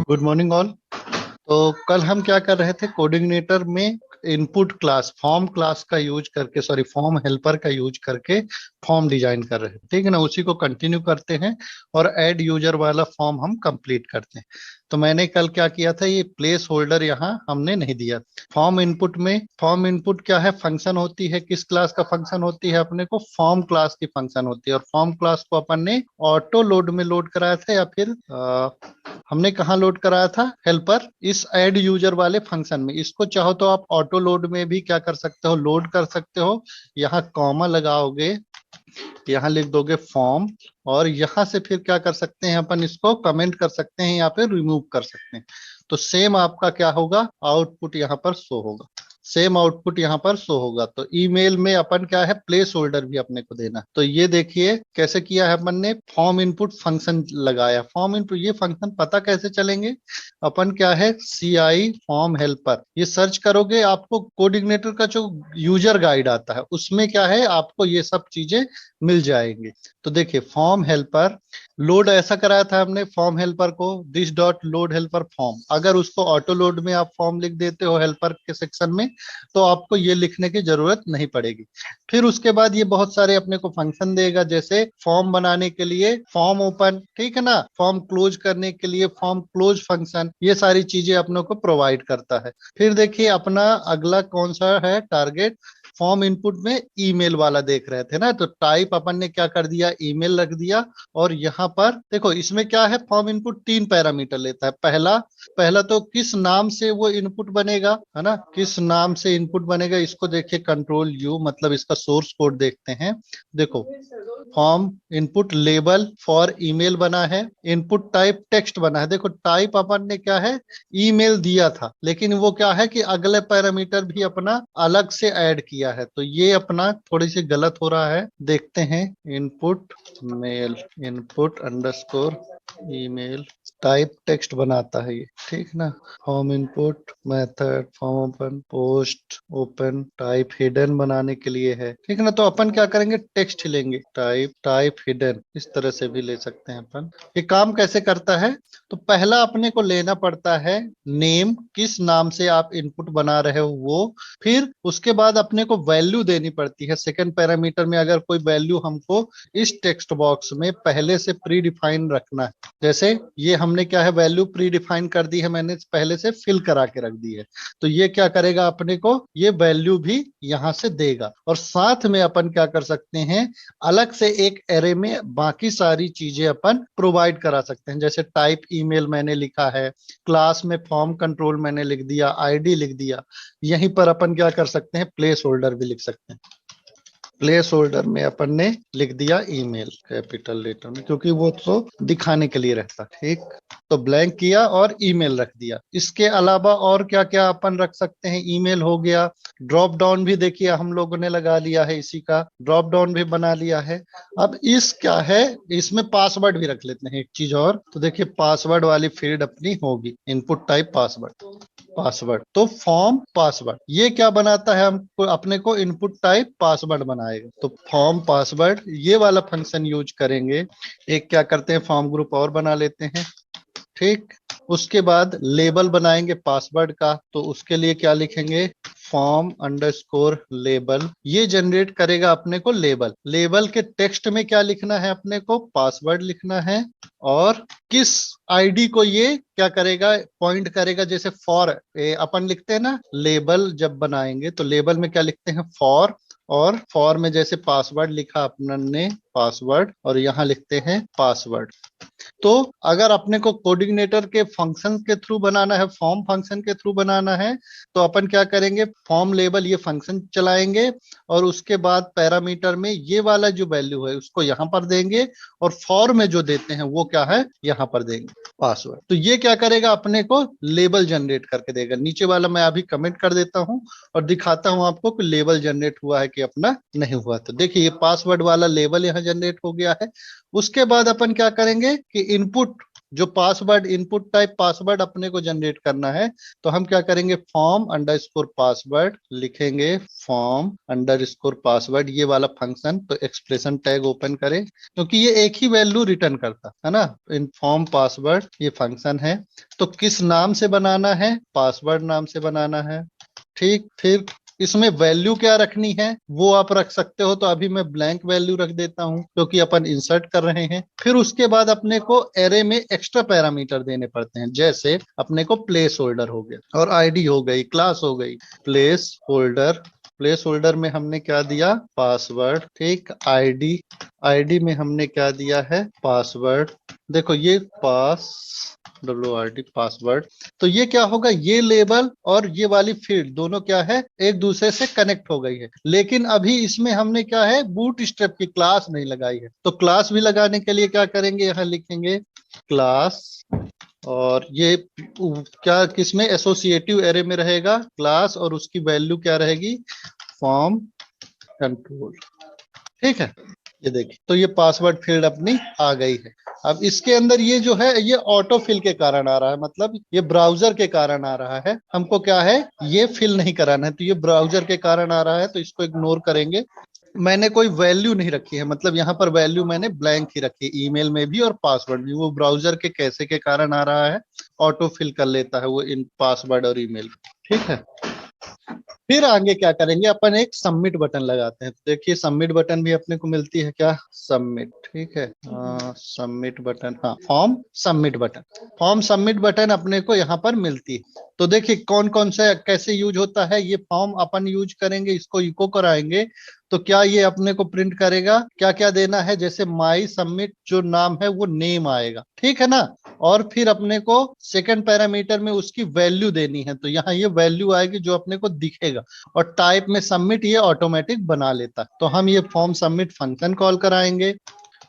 Good morning all. तो कल हम क्या कर रहे थे, कोऑर्डिनेटर में इनपुट क्लास फॉर्म क्लास का यूज करके, सॉरी फॉर्म हेल्पर का यूज करके फॉर्म डिजाइन कर रहे थे। ठीक है ना, उसी को कंटिन्यू करते हैं और ऐड यूजर वाला फॉर्म हम कंप्लीट करते हैं। तो मैंने कल क्या किया था, ये प्लेस होल्डर यहाँ हमने नहीं दिया। फॉर्म इनपुट में, फॉर्म इनपुट क्या है, फंक्शन होती है, किस क्लास का फंक्शन होती है, अपने को फॉर्म क्लास की फंक्शन होती है। और फॉर्म क्लास को अपन ने ऑटो लोड में लोड कराया था, या फिर हमने कहाँ लोड कराया था, हेल्पर इस ऐड यूजर वाले फंक्शन में। इसको चाहो तो आप ऑटो लोड में भी क्या कर सकते हो, लोड कर सकते हो। यहाँ कॉमा लगाओगे, यहाँ लिख दोगे फॉर्म, और यहाँ से फिर क्या कर सकते हैं, अपन इसको कमेंट कर सकते हैं, यहाँ पे रिमूव कर सकते हैं। तो सेम आपका क्या होगा, आउटपुट यहाँ पर शो होगा, सेम आउटपुट यहाँ पर शो होगा। तो ईमेल में अपन क्या है, प्लेस होल्डर भी अपने को देना। तो ये देखिए कैसे किया है अपन ने, फॉर्म इनपुट फंक्शन लगाया। फॉर्म इनपुट ये फंक्शन पता कैसे चलेंगे, अपन क्या है, सी आई फॉर्म हेल्पर, ये सर्च करोगे आपको कोऑर्डिनेटर का जो यूजर गाइड आता है उसमें क्या है, आपको ये सब चीजें मिल जाएंगी। तो देखिए फॉर्म हेल्पर लोड ऐसा कराया था हमने फॉर्म हेल्पर को, this dot load helper form. अगर उसको ऑटो लोड में आप फॉर्म लिख देते हो हेल्पर के सेक्शन में, तो आपको ये लिखने की जरूरत नहीं पड़ेगी। फिर उसके बाद ये बहुत सारे अपने को फंक्शन देगा, जैसे फॉर्म बनाने के लिए फॉर्म ओपन, ठीक है ना, फॉर्म क्लोज करने के लिए फॉर्म क्लोज फंक्शन, ये सारी चीजें अपनों को प्रोवाइड करता है। फिर देखिए अपना अगला कौन सा है टारगेट, फॉर्म इनपुट में ईमेल वाला देख रहे थे ना, तो टाइप अपन ने क्या कर दिया, ईमेल रख दिया। और यहाँ पर देखो इसमें क्या है, फॉर्म इनपुट 3 पैरामीटर लेता है। पहला पहला तो किस नाम से वो इनपुट बनेगा, है ना, किस नाम से इनपुट बनेगा। इसको देखिए कंट्रोल यू, मतलब इसका सोर्स कोड देखते हैं। देखो form input label for email बना है, इनपुट टाइप टेक्स्ट बना है। देखो टाइप अपन ने क्या है, ईमेल दिया था, लेकिन वो क्या है कि अगले पैरामीटर भी अपना अलग से ऐड किया है। तो ये अपना थोड़ी सी गलत हो रहा है, देखते हैं। Input mail, input underscore email, type text बनाता है ये, ठीक ना। Form input method form open post open type hidden बनाने के लिए है, ठीक ना। तो अपन क्या करेंगे, टेक्स्ट ही लेंगे, टाइप टाइप हिडन, इस तरह से भी ले सकते हैं अपन। ये काम कैसे करता है, तो पहला अपने को लेना पड़ता है नेम, किस नाम से आप इनपुट बना रहे हो वो। फिर उसके बाद अपने को वैल्यू देनी पड़ती है सेकंड पैरामीटर में। अगर कोई वैल्यू हमको इस टेक्स्ट बॉक्स में पहले से प्री डिफाइन रखना है, जैसे ये हमने क्या है, वैल्यू प्री डिफाइन कर दी है, मैंने पहले से फिल करा के रख दी है। तो ये क्या करेगा, अपने को ये वैल्यू भी यहां से देगा। और साथ में अपन क्या कर सकते हैं, अलग से एक एरे में बाकी सारी चीजें अपन प्रोवाइड करा सकते हैं। जैसे टाइप ईमेल मैंने लिखा है, क्लास में फॉर्म कंट्रोल मैंने लिख दिया, आईडी लिख दिया। यहीं पर अपन क्या कर सकते हैं, प्लेस होल्डर भी लिख सकते हैं। प्लेस होल्डर में अपन ने लिख दिया ईमेल कैपिटल लेटर में, क्योंकि वो तो दिखाने के लिए रहता, ठीक। तो ब्लैंक किया और ईमेल रख दिया। इसके अलावा और क्या क्या अपन रख सकते हैं, ईमेल हो गया। ड्रॉप डाउन भी देखिए हम लोगों ने लगा लिया है, इसी का ड्रॉप डाउन भी बना लिया है। अब इस क्या है, इसमें पासवर्ड भी रख लेते हैं एक चीज और। तो देखिए पासवर्ड वाली फील्ड अपनी होगी, इनपुट टाइप पासवर्ड, पासवर्ड तो फॉर्म पासवर्ड ये क्या बनाता है, हमको अपने को इनपुट टाइप पासवर्ड बनाएगा। तो फॉर्म पासवर्ड ये वाला फंक्शन यूज करेंगे। एक क्या करते हैं, फॉर्म ग्रुप और बना लेते हैं, ठीक। उसके बाद लेबल बनाएंगे पासवर्ड का, तो उसके लिए क्या लिखेंगे, फॉर्म अंडरस्कोर लेबल, ये जनरेट करेगा अपने को लेबल। लेबल के टेक्स्ट में क्या लिखना है, अपने को पासवर्ड लिखना है। और किस आईडी को ये क्या करेगा, पॉइंट करेगा। जैसे फॉर अपन लिखते हैं ना, लेबल जब बनाएंगे तो लेबल में क्या लिखते हैं, फॉर। और फॉर में जैसे पासवर्ड लिखा अपन ने, पासवर्ड, और यहाँ लिखते हैं पासवर्ड। तो अगर अपने को कोऑर्डिनेटर के फंक्शन के थ्रू बनाना है, फॉर्म फंक्शन के थ्रू बनाना है, तो अपन क्या करेंगे, फॉर्म लेबल ये फंक्शन चलाएंगे। और उसके बाद पैरामीटर में ये वाला जो वैल्यू है उसको यहाँ पर देंगे, और फॉर में जो देते हैं वो क्या है, यहाँ पर देंगे पासवर्ड। तो ये क्या करेगा, अपने को लेबल जनरेट करके देगा। नीचे वाला मैं अभी कमेंट कर देता हूँ और दिखाता हूँ आपको कि लेबल जनरेट हुआ है कि अपना नहीं हुआ। तो देखिए ये पासवर्ड वाला लेबल यहाँ जनरेट हो गया है। उसके बाद अपन क्या करेंगे कि इनपुट जो पासवर्ड इनपुट टाइप पासवर्ड अपने को जनरेट करना है, तो हम क्या करेंगे, फॉर्म अंडरस्कोर पासवर्ड लिखेंगे, फॉर्म अंडरस्कोर पासवर्ड ये वाला फंक्शन। तो एक्सप्रेशन टैग ओपन करें, क्योंकि ये एक ही वैल्यू रिटर्न करता है ना। इन फॉर्म पासवर्ड ये फंक्शन है। तो किस नाम से बनाना है, पासवर्ड नाम से बनाना है। ठीक, फिर इसमें वैल्यू क्या रखनी है वो आप रख सकते हो। तो अभी मैं ब्लैंक वैल्यू रख देता हूं, क्योंकि अपन इंसर्ट कर रहे हैं। फिर उसके बाद अपने को एरे में एक्स्ट्रा पैरामीटर देने पड़ते हैं, जैसे अपने को प्लेस होल्डर हो गया और आईडी हो गई, क्लास हो गई। प्लेस होल्डर, प्लेस होल्डर में हमने क्या दिया, पासवर्ड। ठीक, आईडी, आईडी में हमने क्या दिया है, पासवर्ड। देखो ये WRD पासवर्ड। तो ये क्या होगा, ये लेबल और ये वाली फील्ड दोनों क्या है, एक दूसरे से कनेक्ट हो गई है। लेकिन अभी इसमें हमने क्या है, बूट स्ट्रैप की क्लास नहीं लगाई है। तो क्लास भी लगाने के लिए क्या करेंगे, यहाँ लिखेंगे क्लास। और ये क्या किसमें, एसोसिएटिव एरे में रहेगा क्लास, और उसकी वैल्यू क्या रहेगी, फॉर्म कंट्रोल। ठीक है, ये देखिए, तो ये पासवर्ड फील्ड अपनी आ गई है। अब इसके अंदर ये जो है, ये ऑटो फिल के कारण आ रहा है, मतलब ये ब्राउजर के कारण आ रहा है। हमको क्या है, ये फिल नहीं कराना है, तो ये ब्राउजर के कारण आ रहा है, तो इसको इग्नोर करेंगे। मैंने कोई वैल्यू नहीं रखी है, मतलब यहाँ पर वैल्यू मैंने ब्लैंक ही रखी है, ईमेल में भी और पासवर्ड भी। वो ब्राउजर के कैसे के कारण आ रहा है, ऑटो फिल कर लेता है वो इन पासवर्ड और ईमेल। ठीक है, फिर आगे क्या करेंगे, अपन एक सबमिट बटन लगाते हैं। तो देखिए सबमिट बटन भी अपने को मिलती है क्या, सबमिट। ठीक है, सबमिट बटन, हाँ, form submit button, form submit button अपने को यहाँ पर मिलती है। तो देखिए कौन कौन सा कैसे यूज होता है। ये फॉर्म अपन यूज करेंगे, इसको इको कराएंगे, तो क्या ये अपने को प्रिंट करेगा, क्या क्या देना है, जैसे माई सबमिट जो नाम है वो नेम आएगा, ठीक है ना। और फिर अपने को सेकंड पैरामीटर में उसकी वैल्यू देनी है, तो यहाँ ये वैल्यू आएगी जो अपने को दिखेगा। और टाइप में सबमिट ये ऑटोमेटिक बना लेता है। तो हम ये फॉर्म सबमिट फंक्शन कॉल कराएंगे।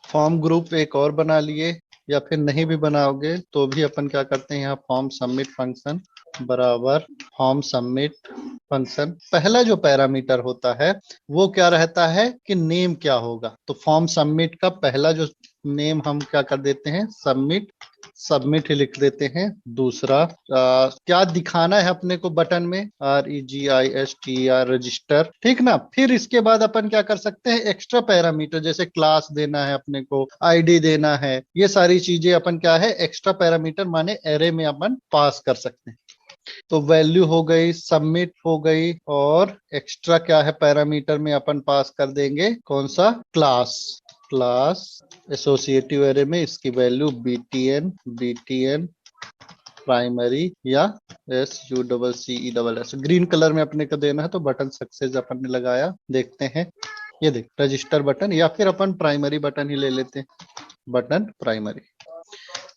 फॉर्म ग्रुप एक और बना लिए, या फिर नहीं भी बनाओगे तो भी अपन क्या करते हैं, यहाँ फॉर्म सबमिट फंक्शन बराबर फॉर्म सबमिट फंक्शन। पहला जो पैरामीटर होता है वो क्या रहता है कि नेम क्या होगा। तो फॉर्म सबमिट का पहला जो नेम हम क्या कर देते हैं, सबमिट, सबमिट ही लिख देते हैं। दूसरा क्या दिखाना है अपने को बटन में, REGISTER रजिस्टर, ठीक ना। फिर इसके बाद अपन क्या कर सकते हैं, एक्स्ट्रा पैरामीटर जैसे क्लास देना है अपने को, आईडी देना है, ये सारी चीजें अपन क्या है, एक्स्ट्रा पैरामीटर माने एरे में अपन पास कर सकते हैं। तो वैल्यू हो गई, सबमिट हो गई, और एक्स्ट्रा क्या है पैरामीटर में अपन पास कर देंगे, कौन सा, क्लास। क्लास एसोसिएटिव एरे में इसकी वैल्यू BTN प्राइमरी या SUCCESS, ग्रीन कलर में अपने को देना है। तो बटन सक्सेस अपन ने लगाया, देखते हैं, ये देख रजिस्टर बटन, या फिर अपन प्राइमरी बटन ही ले लेते हैं, बटन प्राइमरी।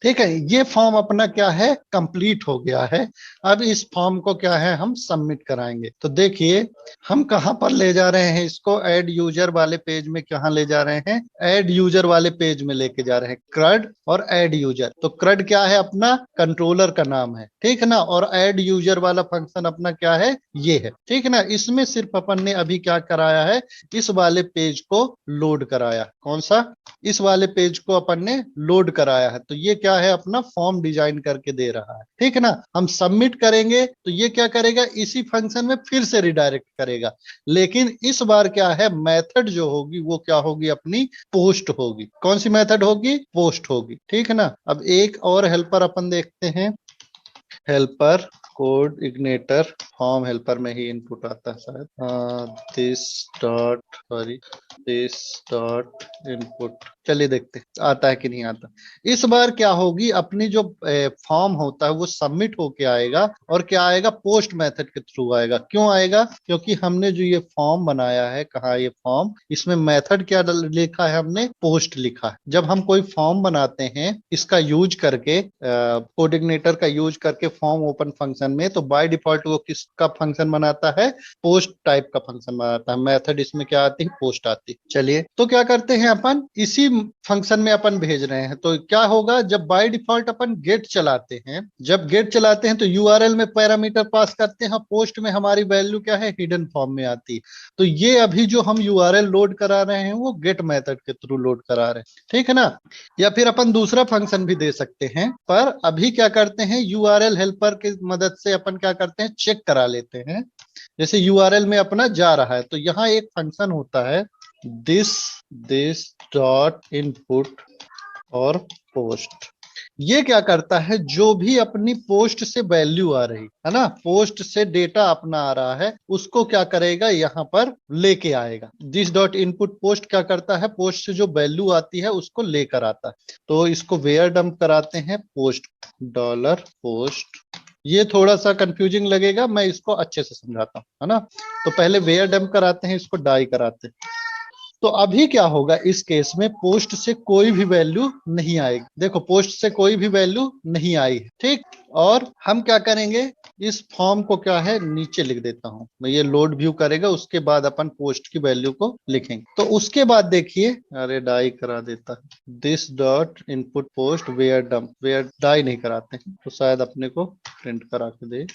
ठीक है, ये फॉर्म अपना क्या है, कंप्लीट हो गया है। अब इस फॉर्म को क्या है, हम सबमिट कराएंगे। तो देखिए हम कहां पर ले जा रहे हैं इसको, ऐड यूजर वाले पेज में कहां ले जा रहे हैं, ऐड यूजर वाले पेज में लेके जा रहे हैं, CRUD और ऐड यूजर। तो CRUD क्या है, अपना कंट्रोलर का नाम है, ठीक है ना। और ऐड यूजर वाला फंक्शन अपना क्या है, ये है, ठीक है ना। इसमें सिर्फ अपन ने अभी क्या कराया है, इस वाले पेज को लोड कराया। कौन सा, इस वाले पेज को अपन ने लोड कराया है। तो ये क्या है, अपना फॉर्म डिजाइन करके दे रहा है, ठीक है ना। हम सबमिट करेंगे तो ये क्या करेगा, इसी फंक्शन में फिर से रिडायरेक्ट करेगा। लेकिन इस बार क्या है, मेथड जो होगी वो क्या होगी, अपनी पोस्ट होगी। कौन सी मेथड होगी, पोस्ट होगी, ठीक है ना। अब एक और हेल्पर अपन देखते हैं, helper code igniter, form helper में ही इनपुट आता है शायद, दिस डॉट इनपुट। चलिए देखते आता है कि नहीं आता। इस बार क्या होगी, अपनी जो फॉर्म होता है वो सबमिट होके आएगा, और क्या आएगा, पोस्ट मेथड के थ्रू आएगा। क्यों आएगा, क्योंकि हमने जो ये फॉर्म बनाया है, कहा ये फॉर्म, इसमें मेथड क्या लिखा है, हमने पोस्ट लिखा है। जब हम कोई फॉर्म बनाते हैं, इसका यूज करके कोडिग्नेटर का यूज करके फॉर्म ओपन फंक्शन फंक्शन में, तो बाय डिफॉल्ट वो किसका फंक्शन बनाता है, पोस्ट टाइप का फंक्शन बनाता है। मेथड इसमें क्या आती है, पोस्ट आती है। चलिए तो क्या करते हैं अपन, इसी फंक्शन में अपन भेज रहे हैं, तो क्या होगा, जब बाय डिफॉल्ट अपन गेट चलाते हैं, जब गेट चलाते हैं तो यूआरएल में पैरामीटर पास करते हैं, पोस्ट में हमारी वैल्यू क्या है, हिडन फॉर्म में आती है। तो ये अभी जो हम यूआरएल लोड करा रहे हैं वो गेट मेथड के थ्रू लोड करा रहे हैं, ठीक है ना। या फिर अपन दूसरा फंक्शन भी दे सकते हैं, पर अभी क्या करते हैं, यूआरएल हेल्पर की मदद से अपन क्या करते हैं, चेक करा लेते हैं। जैसे यूआरएल में अपना जा रहा है, तो यहाँ एक फंक्शन होता है दिस डॉट इनपुट और पोस्ट। ये क्या करता है, जो भी अपनी पोस्ट से वैल्यू आ रही है ना, पोस्ट से डेटा अपना आ रहा है, उसको क्या करेगा, यहाँ पर लेके आएगा। दिस डॉट इनपुट पोस्ट क्या करता है, पोस्ट से जो वैल्यू आती है उसको लेकर आता है। तो इसको वेयर डंप कराते हैं पोस्ट, डॉलर पोस्ट। ये थोड़ा सा कंफ्यूजिंग लगेगा, मैं इसको अच्छे से समझाता हूँ, है ना। तो पहले वेयर डंप कराते हैं, इसको डाई कराते हैं। तो अभी क्या होगा, इस केस में पोस्ट से कोई भी वैल्यू नहीं आएगी। देखो पोस्ट से कोई भी वैल्यू नहीं आई है, ठीक। और हम क्या करेंगे, इस फॉर्म को क्या है, नीचे लिख देता हूं मैं, ये लोड व्यू करेगा, उसके बाद अपन पोस्ट की वैल्यू को लिखेंगे। तो उसके बाद देखिए, अरे डाई करा देता है, this dot input post where dump, where die नहीं कराते हैं तो शायद अपने को प्रिंट करा के दे।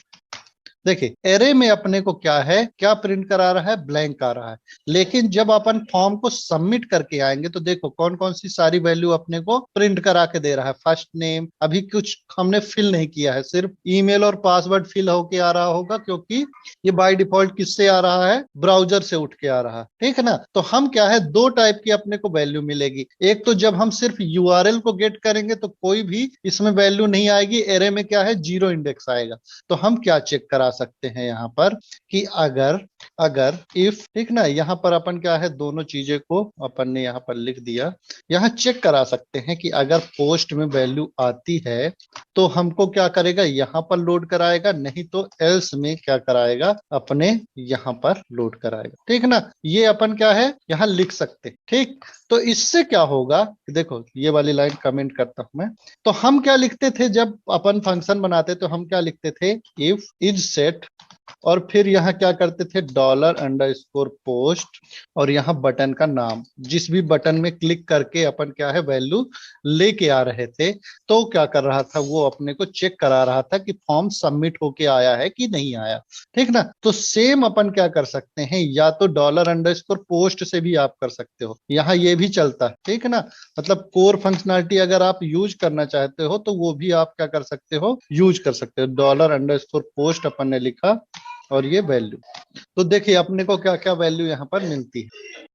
देखिए एरे में अपने को क्या है, क्या प्रिंट करा रहा है, ब्लैंक आ रहा है। लेकिन जब अपन फॉर्म को सबमिट करके आएंगे तो देखो कौन कौन सी सारी वैल्यू अपने को प्रिंट करा के दे रहा है। फर्स्ट नेम अभी कुछ हमने फिल नहीं किया है, सिर्फ ईमेल और पासवर्ड फिल होके आ रहा होगा, क्योंकि ये बाय डिफॉल्ट किससे आ रहा है, ब्राउजर से उठ के आ रहा है, ठीक है ना। तो हम क्या है, दो टाइप की अपने को वैल्यू मिलेगी। एक तो जब हम सिर्फ यूआरएल को गेट करेंगे तो कोई भी इसमें वैल्यू नहीं आएगी, एरे में क्या है, जीरो इंडेक्स आएगा। तो हम क्या चेक करा सकते हैं यहाँ पर, कि अगर अगर इफ, ठीक ना, यहाँ पर अपन क्या है, दोनों चीजें को अपन ने यहाँ पर लिख दिया। यहाँ चेक करा सकते हैं कि अगर पोस्ट में वैल्यू आती है तो हमको क्या करेगा, यहाँ पर लोड कराएगा, नहीं तो एल्स में क्या कराएगा, अपने यहाँ पर लोड कराएगा, ठीक ना। ये अपन क्या है, यहाँ लिख सकते, ठीक। तो इससे क्या होगा, देखो ये वाली लाइन कमेंट करता हूं मैं। तो हम क्या लिखते थे, जब अपन फंक्शन बनाते तो हम क्या लिखते थे, इफ इज सेट, और फिर यहाँ क्या करते थे, डॉलर अंडरस्कोर पोस्ट, और यहाँ बटन का नाम, जिस भी बटन में क्लिक करके अपन क्या है, वैल्यू लेके आ रहे थे। तो क्या कर रहा था, वो अपने को चेक करा रहा था कि फॉर्म सबमिट होके आया है कि नहीं आया, ठीक ना। तो सेम अपन क्या कर सकते हैं, या तो डॉलर अंडरस्कोर पोस्ट से भी आप कर सकते हो, यहाँ ये भी चलता है, ठीक है ना। मतलब कोर फंक्शनलिटी अगर आप यूज करना चाहते हो तो वो भी आप क्या कर सकते हो, यूज कर सकते हो। डॉलर अंडरस्कोर पोस्ट अपन ने लिखा और ये वैल्यू। तो देखिए अपने को क्या क्या वैल्यू यहाँ पर मिलती है,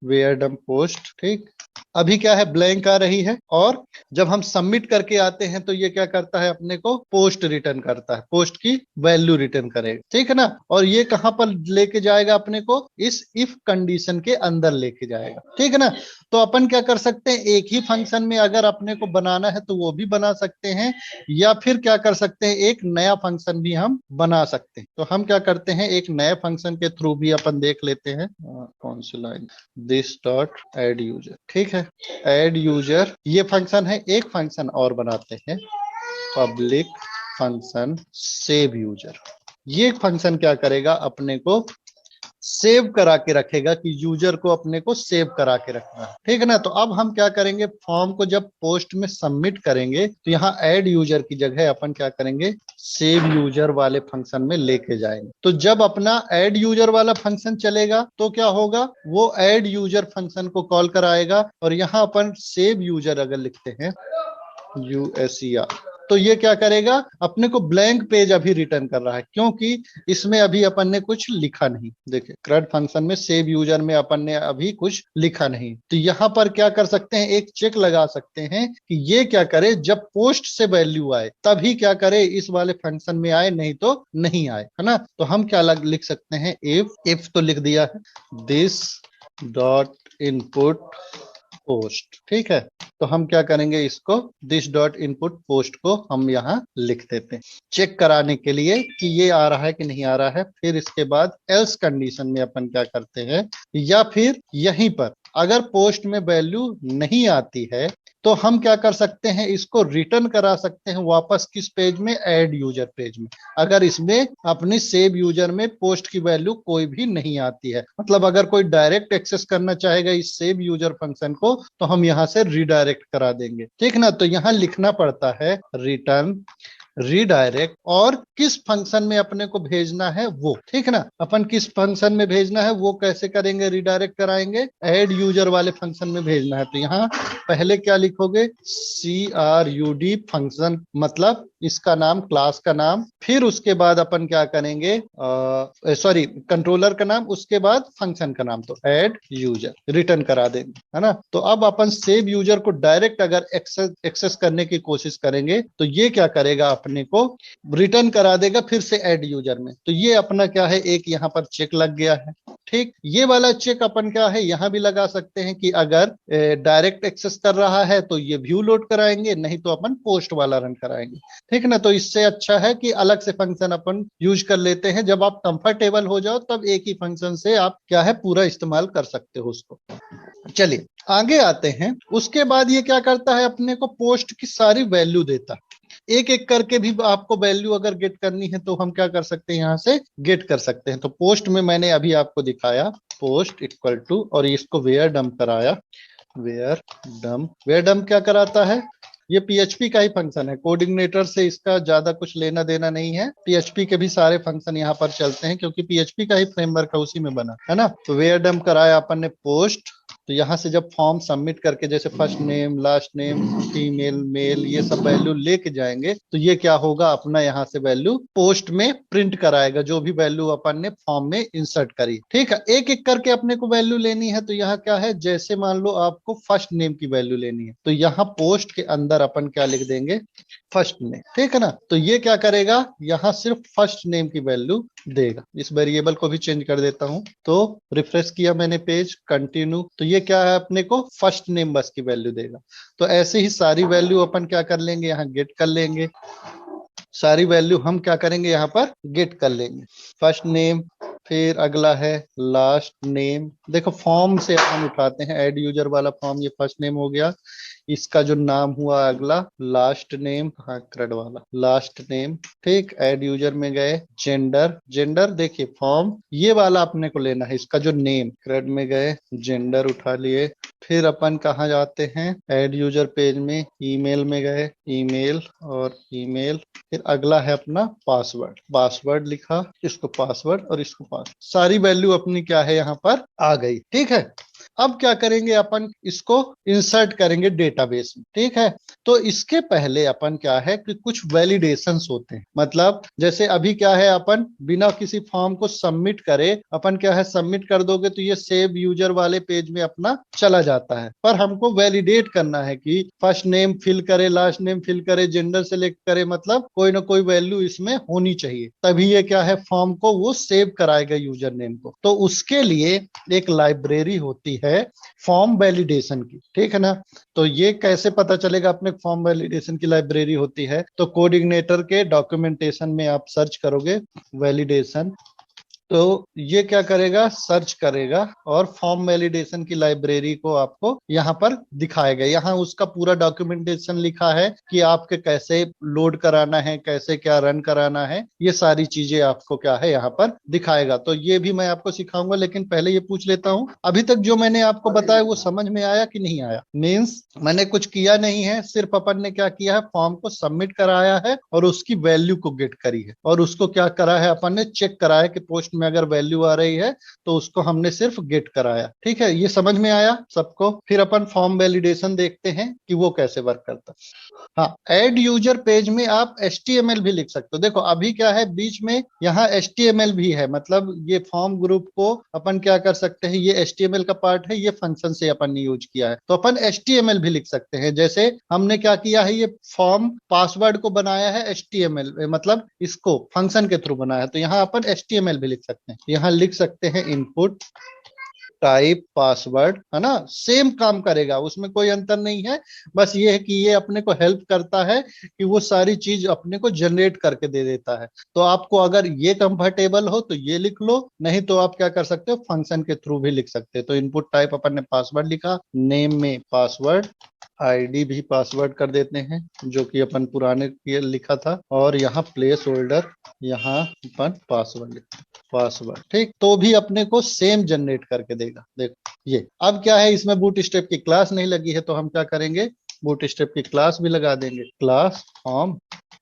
वेयर डम पोस्ट, ठीक। अभी क्या है, ब्लैंक आ रही है। और जब हम सबमिट करके आते हैं तो ये क्या करता है, अपने को पोस्ट रिटर्न करता है, पोस्ट की वैल्यू रिटर्न करेगा, ठीक है ना। और ये कहां पर लेके जाएगा, अपने को इस इफ कंडीशन के अंदर लेके जाएगा, ठीक है ना। तो अपन क्या कर सकते हैं, एक ही फंक्शन में अगर अपने को बनाना है तो वो भी बना सकते हैं, या फिर क्या कर सकते हैं, एक नया फंक्शन भी हम बना सकते हैं। तो हम क्या करते हैं, एक नए फंक्शन के थ्रू भी अपन देख लेते हैं। कौन सी line, this dot add user, ठीक है। एड यूजर ये फंक्शन है, एक फंक्शन और बनाते हैं, पब्लिक फंक्शन सेव यूजर। ये फंक्शन क्या करेगा, अपने को सेव करा के रखेगा, कि यूजर को अपने को सेव करा के रखना है, ठीक है ना। तो अब हम क्या करेंगे, फॉर्म को जब पोस्ट में सबमिट करेंगे तो यहाँ ऐड यूजर की जगह अपन क्या करेंगे, सेव यूजर वाले फंक्शन में लेके जाएंगे। तो जब अपना ऐड यूजर वाला फंक्शन चलेगा तो क्या होगा, वो ऐड यूजर फंक्शन को कॉल कराएगा, और यहाँ अपन सेव यूजर अगर लिखते हैं यूएसईआर, तो ये क्या करेगा, अपने को ब्लैंक पेज अभी रिटर्न कर रहा है, क्योंकि इसमें अभी अपन ने कुछ लिखा नहीं। देखिए CRUD फंक्शन में सेव यूजर में अपन ने अभी कुछ लिखा नहीं। तो यहाँ पर क्या कर सकते हैं, एक चेक लगा सकते हैं कि ये क्या करे, जब पोस्ट से वैल्यू आए तभी क्या करे, इस वाले फंक्शन में आए, नहीं तो नहीं आए, है ना। तो हम क्या लिख सकते हैं, इफ तो लिख दिया है, दिस डॉट इनपुट पोस्ट, ठीक है। तो हम क्या करेंगे, इसको दिस डॉट इनपुट पोस्ट को हम यहाँ लिख देते हैं, चेक कराने के लिए कि ये आ रहा है कि नहीं आ रहा है। फिर इसके बाद एल्स कंडीशन में अपन क्या करते हैं, या फिर यहीं पर अगर पोस्ट में वैल्यू नहीं आती है तो हम क्या कर सकते हैं, इसको रिटर्न करा सकते हैं वापस किस पेज में, ऐड यूजर पेज में, अगर इसमें अपनी सेव यूजर में पोस्ट की वैल्यू कोई भी नहीं आती है। मतलब अगर कोई डायरेक्ट एक्सेस करना चाहेगा इस सेव यूजर फंक्शन को, तो हम यहां से रिडायरेक्ट करा देंगे, ठीक ना। तो यहां लिखना पड़ता है रिटर्न रीडायरेक्ट, और किस फंक्शन में अपने को भेजना है वो, ठीक ना। अपन किस फंक्शन में भेजना है वो कैसे करेंगे, रिडायरेक्ट कराएंगे, ऐड यूजर वाले फंक्शन में भेजना है। तो यहाँ पहले क्या लिखोगे, CRUD फंक्शन, मतलब इसका नाम, क्लास का नाम, फिर उसके बाद अपन क्या करेंगे, सॉरी कंट्रोलर का नाम, उसके बाद फंक्शन का नाम, तो ऐड यूजर, रिटर्न करा देंगे, है ना। तो अब अपन सेव यूजर को डायरेक्ट अगर एक्सेस करने की कोशिश करेंगे तो ये क्या करेगा, अपने को रिटर्न करा देगा फिर से ऐड यूजर में। तो ये अपना क्या है, एक यहाँ पर चेक लग गया है, ठीक। ये वाला चेक अपन क्या है यहां भी लगा सकते हैं कि अगर डायरेक्ट एक्सेस कर रहा है तो ये व्यू लोड कराएंगे, नहीं तो अपन पोस्ट वाला रन कराएंगे, ठीक ना। तो इससे अच्छा है कि अलग से फंक्शन अपन यूज कर लेते हैं, जब आप कंफर्टेबल हो जाओ तब एक ही फंक्शन से आप क्या है पूरा इस्तेमाल कर सकते हो उसको। चलिए आगे आते हैं। उसके बाद ये क्या करता है, अपने को पोस्ट की सारी वैल्यू देता है। एक एक करके भी आपको वैल्यू अगर गेट करनी है तो हम क्या कर सकते हैं, यहां से गेट कर सकते हैं। तो पोस्ट में मैंने अभी आपको दिखाया, पोस्ट इक्वल टू, और इसको वेयर डंप कराया, वेयर डंप क्या कराता है, ये पीएचपी का ही फंक्शन है, कोऑर्डिनेटर से इसका ज्यादा कुछ लेना देना नहीं है। पीएचपी के भी सारे फंक्शन यहाँ पर चलते हैं क्योंकि पीएचपी का ही फ्रेमवर्क है, उसी में बना है ना। तो वेयर डंप कराया अपन ने पोस्ट। तो यहाँ से जब फॉर्म सबमिट करके जैसे first name, last name, female, male, ये सब वैल्यू लेके जाएंगे तो ये क्या होगा, अपना यहाँ से वैल्यू पोस्ट में प्रिंट कराएगा, जो भी वैल्यू अपन ने फॉर्म में इंसर्ट करी, ठीक है। एक एक करके अपने को वैल्यू लेनी है। तो यहाँ क्या है, जैसे मान लो आपको फर्स्ट नेम की वैल्यू लेनी है तो यहाँ पोस्ट के अंदर अपन क्या लिख देंगे, फर्स्ट नेम, ठीक है ना। तो ये क्या करेगा, यहाँ सिर्फ फर्स्ट नेम की वैल्यू देगा। इस वेरिएबल को भी चेंज कर देता हूं। तो रिफ्रेश किया मैंने पेज, कंटिन्यू, तो ये क्या है, अपने को फर्स्ट नेम बस की वैल्यू देगा। तो ऐसे ही सारी वैल्यू अपन क्या कर लेंगे, यहाँ गेट कर लेंगे। सारी वैल्यू हम क्या करेंगे, यहाँ पर गेट कर लेंगे। फर्स्ट नेम, फिर अगला है लास्ट नेम। देखो फॉर्म से हम उठाते हैं, ऐड यूजर वाला फॉर्म, ये फर्स्ट नेम हो गया। इसका जो नाम हुआ अगला लास्ट नेम, हाँ क्रेड वाला लास्ट नेम, ठीक। ऐड यूजर में गए, जेंडर, जेंडर देखिए फॉर्म ये वाला अपने को लेना है, इसका जो नेम, क्रेड में गए, जेंडर उठा लिए। फिर अपन कहाँ जाते हैं, ऐड यूजर पेज में, ईमेल में गए, ईमेल और ईमेल। फिर अगला है अपना पासवर्ड, पासवर्ड लिखा, इसको पासवर्ड और इसको पासवर्ड। सारी वैल्यू अपनी क्या है यहाँ पर आ गई, ठीक है। अब क्या करेंगे, अपन इसको इंसर्ट करेंगे डेटाबेस में, ठीक है। तो इसके पहले अपन क्या है कि कुछ वैलिडेशंस होते हैं। मतलब जैसे अभी क्या है, अपन बिना किसी फॉर्म को सबमिट करे अपन क्या है, सबमिट कर दोगे तो ये सेव यूजर वाले पेज में अपना चला जाता है। पर हमको वैलिडेट करना है कि फर्स्ट नेम फिल करे, लास्ट नेम फिल करे, जेंडर सेलेक्ट करे, मतलब कोई ना कोई वैल्यू इसमें होनी चाहिए, तभी ये क्या है फॉर्म को वो सेव कराएगा यूजर नेम को। तो उसके लिए एक लाइब्रेरी होती है फॉर्म वैलिडेशन की, ठीक है ना। तो ये कैसे पता चलेगा अपने फॉर्म वैलिडेशन की लाइब्रेरी होती है, तो कोऑर्डिनेटर के डॉक्यूमेंटेशन में आप सर्च करोगे वैलिडेशन, तो ये क्या करेगा, सर्च करेगा और फॉर्म वैलिडेशन की लाइब्रेरी को आपको यहाँ पर दिखाएगा। यहाँ उसका पूरा डॉक्यूमेंटेशन लिखा है कि आपके कैसे लोड कराना है, कैसे क्या रन कराना है, ये सारी चीजें आपको क्या है यहाँ पर दिखाएगा। तो ये भी मैं आपको सिखाऊंगा, लेकिन पहले ये पूछ लेता हूँ, अभी तक जो मैंने आपको बताया वो समझ में आया कि नहीं आया। मीन्स मैंने कुछ किया नहीं है, सिर्फ अपन ने क्या किया है, फॉर्म को सबमिट कराया है और उसकी वैल्यू को गेट करी है, और उसको क्या करा है, अपन ने चेक कराया कि पोस्ट में अगर वैल्यू आ रही है तो उसको हमने सिर्फ गेट कराया, ठीक है। ये समझ में आया सबको। फिर अपन फॉर्म वैलिडेशन देखते हैं कि वो कैसे वर्क करता है। हाँ, ऐड यूजर पेज में आप HTML भी लिख सकते हो। देखो अभी क्या है, बीच में यहाँ HTML भी है, मतलब ये फॉर्म ग्रुप को अपन क्या कर सकते हैं, ये HTML का पार्ट है, ये फंक्शन से अपन ने यूज किया है, तो अपन HTML भी लिख सकते हैं। जैसे हमने क्या किया है, ये फॉर्म पासवर्ड को बनाया है HTML, मतलब इसको फंक्शन के थ्रू बनाया है, तो यहाँ अपन HTML भी लिख सकते हैं। यहाँ लिख सकते हैं इनपुट टाइप पासवर्ड, है ना। सेम काम करेगा, उसमें कोई अंतर नहीं है। बस ये है कि ये अपने को हेल्प करता है कि वो सारी चीज अपने को जनरेट करके दे देता है। तो आपको अगर ये कंफर्टेबल हो तो ये लिख लो, नहीं तो आप क्या कर सकते हो, फंक्शन के थ्रू भी लिख सकते हो। तो इनपुट टाइप अपन ने पासवर्ड लिखा, नेम में पासवर्ड, आईडी भी पासवर्ड कर देते हैं जो कि अपन पुराने ये लिखा था, और यहाँ प्लेस होल्डर, यहाँ अपन पासवर्ड पासवर्ड, ठीक। तो भी अपने को सेम जनरेट करके देगा। देखो ये अब क्या है, इसमें बूटस्ट्रैप की क्लास नहीं लगी है, तो हम क्या करेंगे, बूटस्ट्रैप की क्लास भी लगा देंगे, क्लास फॉर्म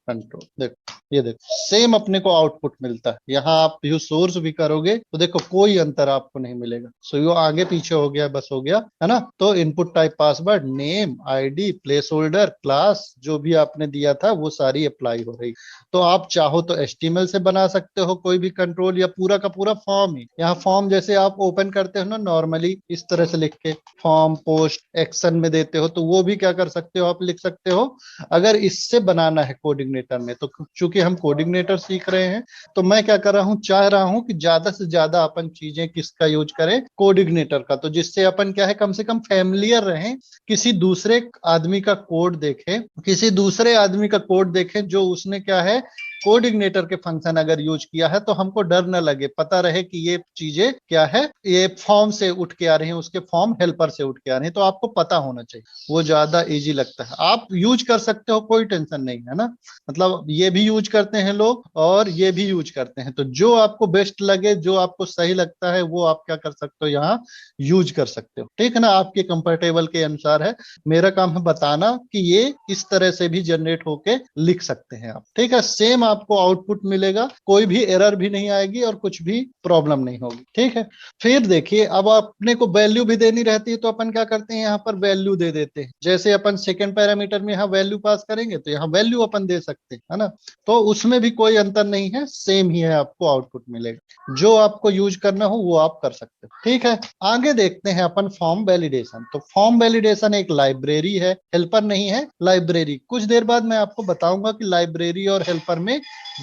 कंट्रोल। देखो ये देखो सेम अपने को आउटपुट मिलता है। यहाँ आप व्यू सोर्स भी करोगे तो देखो कोई अंतर आपको नहीं मिलेगा। सो ये आगे पीछे हो गया, बस हो गया, है ना। तो input type password, name, ID, place holder, class जो भी आपने दिया था वो सारी अप्लाई हो रही। तो आप चाहो तो HTML से बना सकते हो कोई भी कंट्रोल, या पूरा का पूरा फॉर्म ही। यहाँ फॉर्म जैसे आप ओपन करते हो ना नॉर्मली, इस तरह से लिख के फॉर्म पोस्ट एक्शन में देते हो, तो वो भी क्या कर सकते हो, आप लिख सकते हो। अगर इससे बनाना है कोऑर्डिनेटर में, तो चूंकि हम कोऑर्डिनेटर सीख रहे हैं, तो मैं क्या कर रहा हूं, चाह रहा हूं कि ज्यादा से ज्यादा अपन चीजें किसका यूज करें, कोऑर्डिनेटर का। तो जिससे अपन क्या है, कम से कम फैमिलियर रहें, किसी दूसरे आदमी का कोड देखें, किसी दूसरे आदमी का कोड देखें जो उसने क्या है, कोऑर्डिनेटर के फंक्शन अगर यूज किया है, तो हमको डर न लगे, पता रहे कि ये चीजें क्या है, ये फॉर्म से उठ के आ रही हैं, उसके फॉर्म हेल्पर से उठ के आ रही हैं। तो आपको पता होना चाहिए, वो ज्यादा इजी लगता है। आप यूज कर सकते हो, कोई टेंशन नहीं है ना। मतलब ये भी यूज करते हैं लोग और ये भी यूज करते हैं, तो जो आपको बेस्ट लगे, जो आपको सही लगता है, वो आप क्या कर सकते हो, यहाँ यूज कर सकते हो, ठीक है ना। आपके कंफर्टेबल के अनुसार है। मेरा काम है बताना कि ये इस तरह से भी जनरेट होके लिख सकते हैं आप, ठीक है। सेम आपको आउटपुट मिलेगा, कोई भी एरर भी नहीं आएगी और कुछ भी प्रॉब्लम नहीं होगी, ठीक है। फिर देखिए, अब अपने को वैल्यू भी देनी रहती है, तो अपन क्या करते हैं, यहाँ पर वैल्यू दे देते हैं। जैसे अपन सेकंड पैरामीटर में यहाँ वैल्यू पास करेंगे, तो यहाँ वैल्यू अपन दे सकते हैं, है ना। तो उसमें भी कोई अंतर नहीं है, सेम ही है, आपको आउटपुट मिलेगा। जो आपको यूज करना हो वो आप कर सकते हो, ठीक है। आगे देखते हैं अपन फॉर्म वैलिडेशन। तो फॉर्म वैलिडेशन एक लाइब्रेरी है, हेल्पर नहीं है, लाइब्रेरी। कुछ देर बाद मैं आपको बताऊंगा कि लाइब्रेरी और हेल्पर में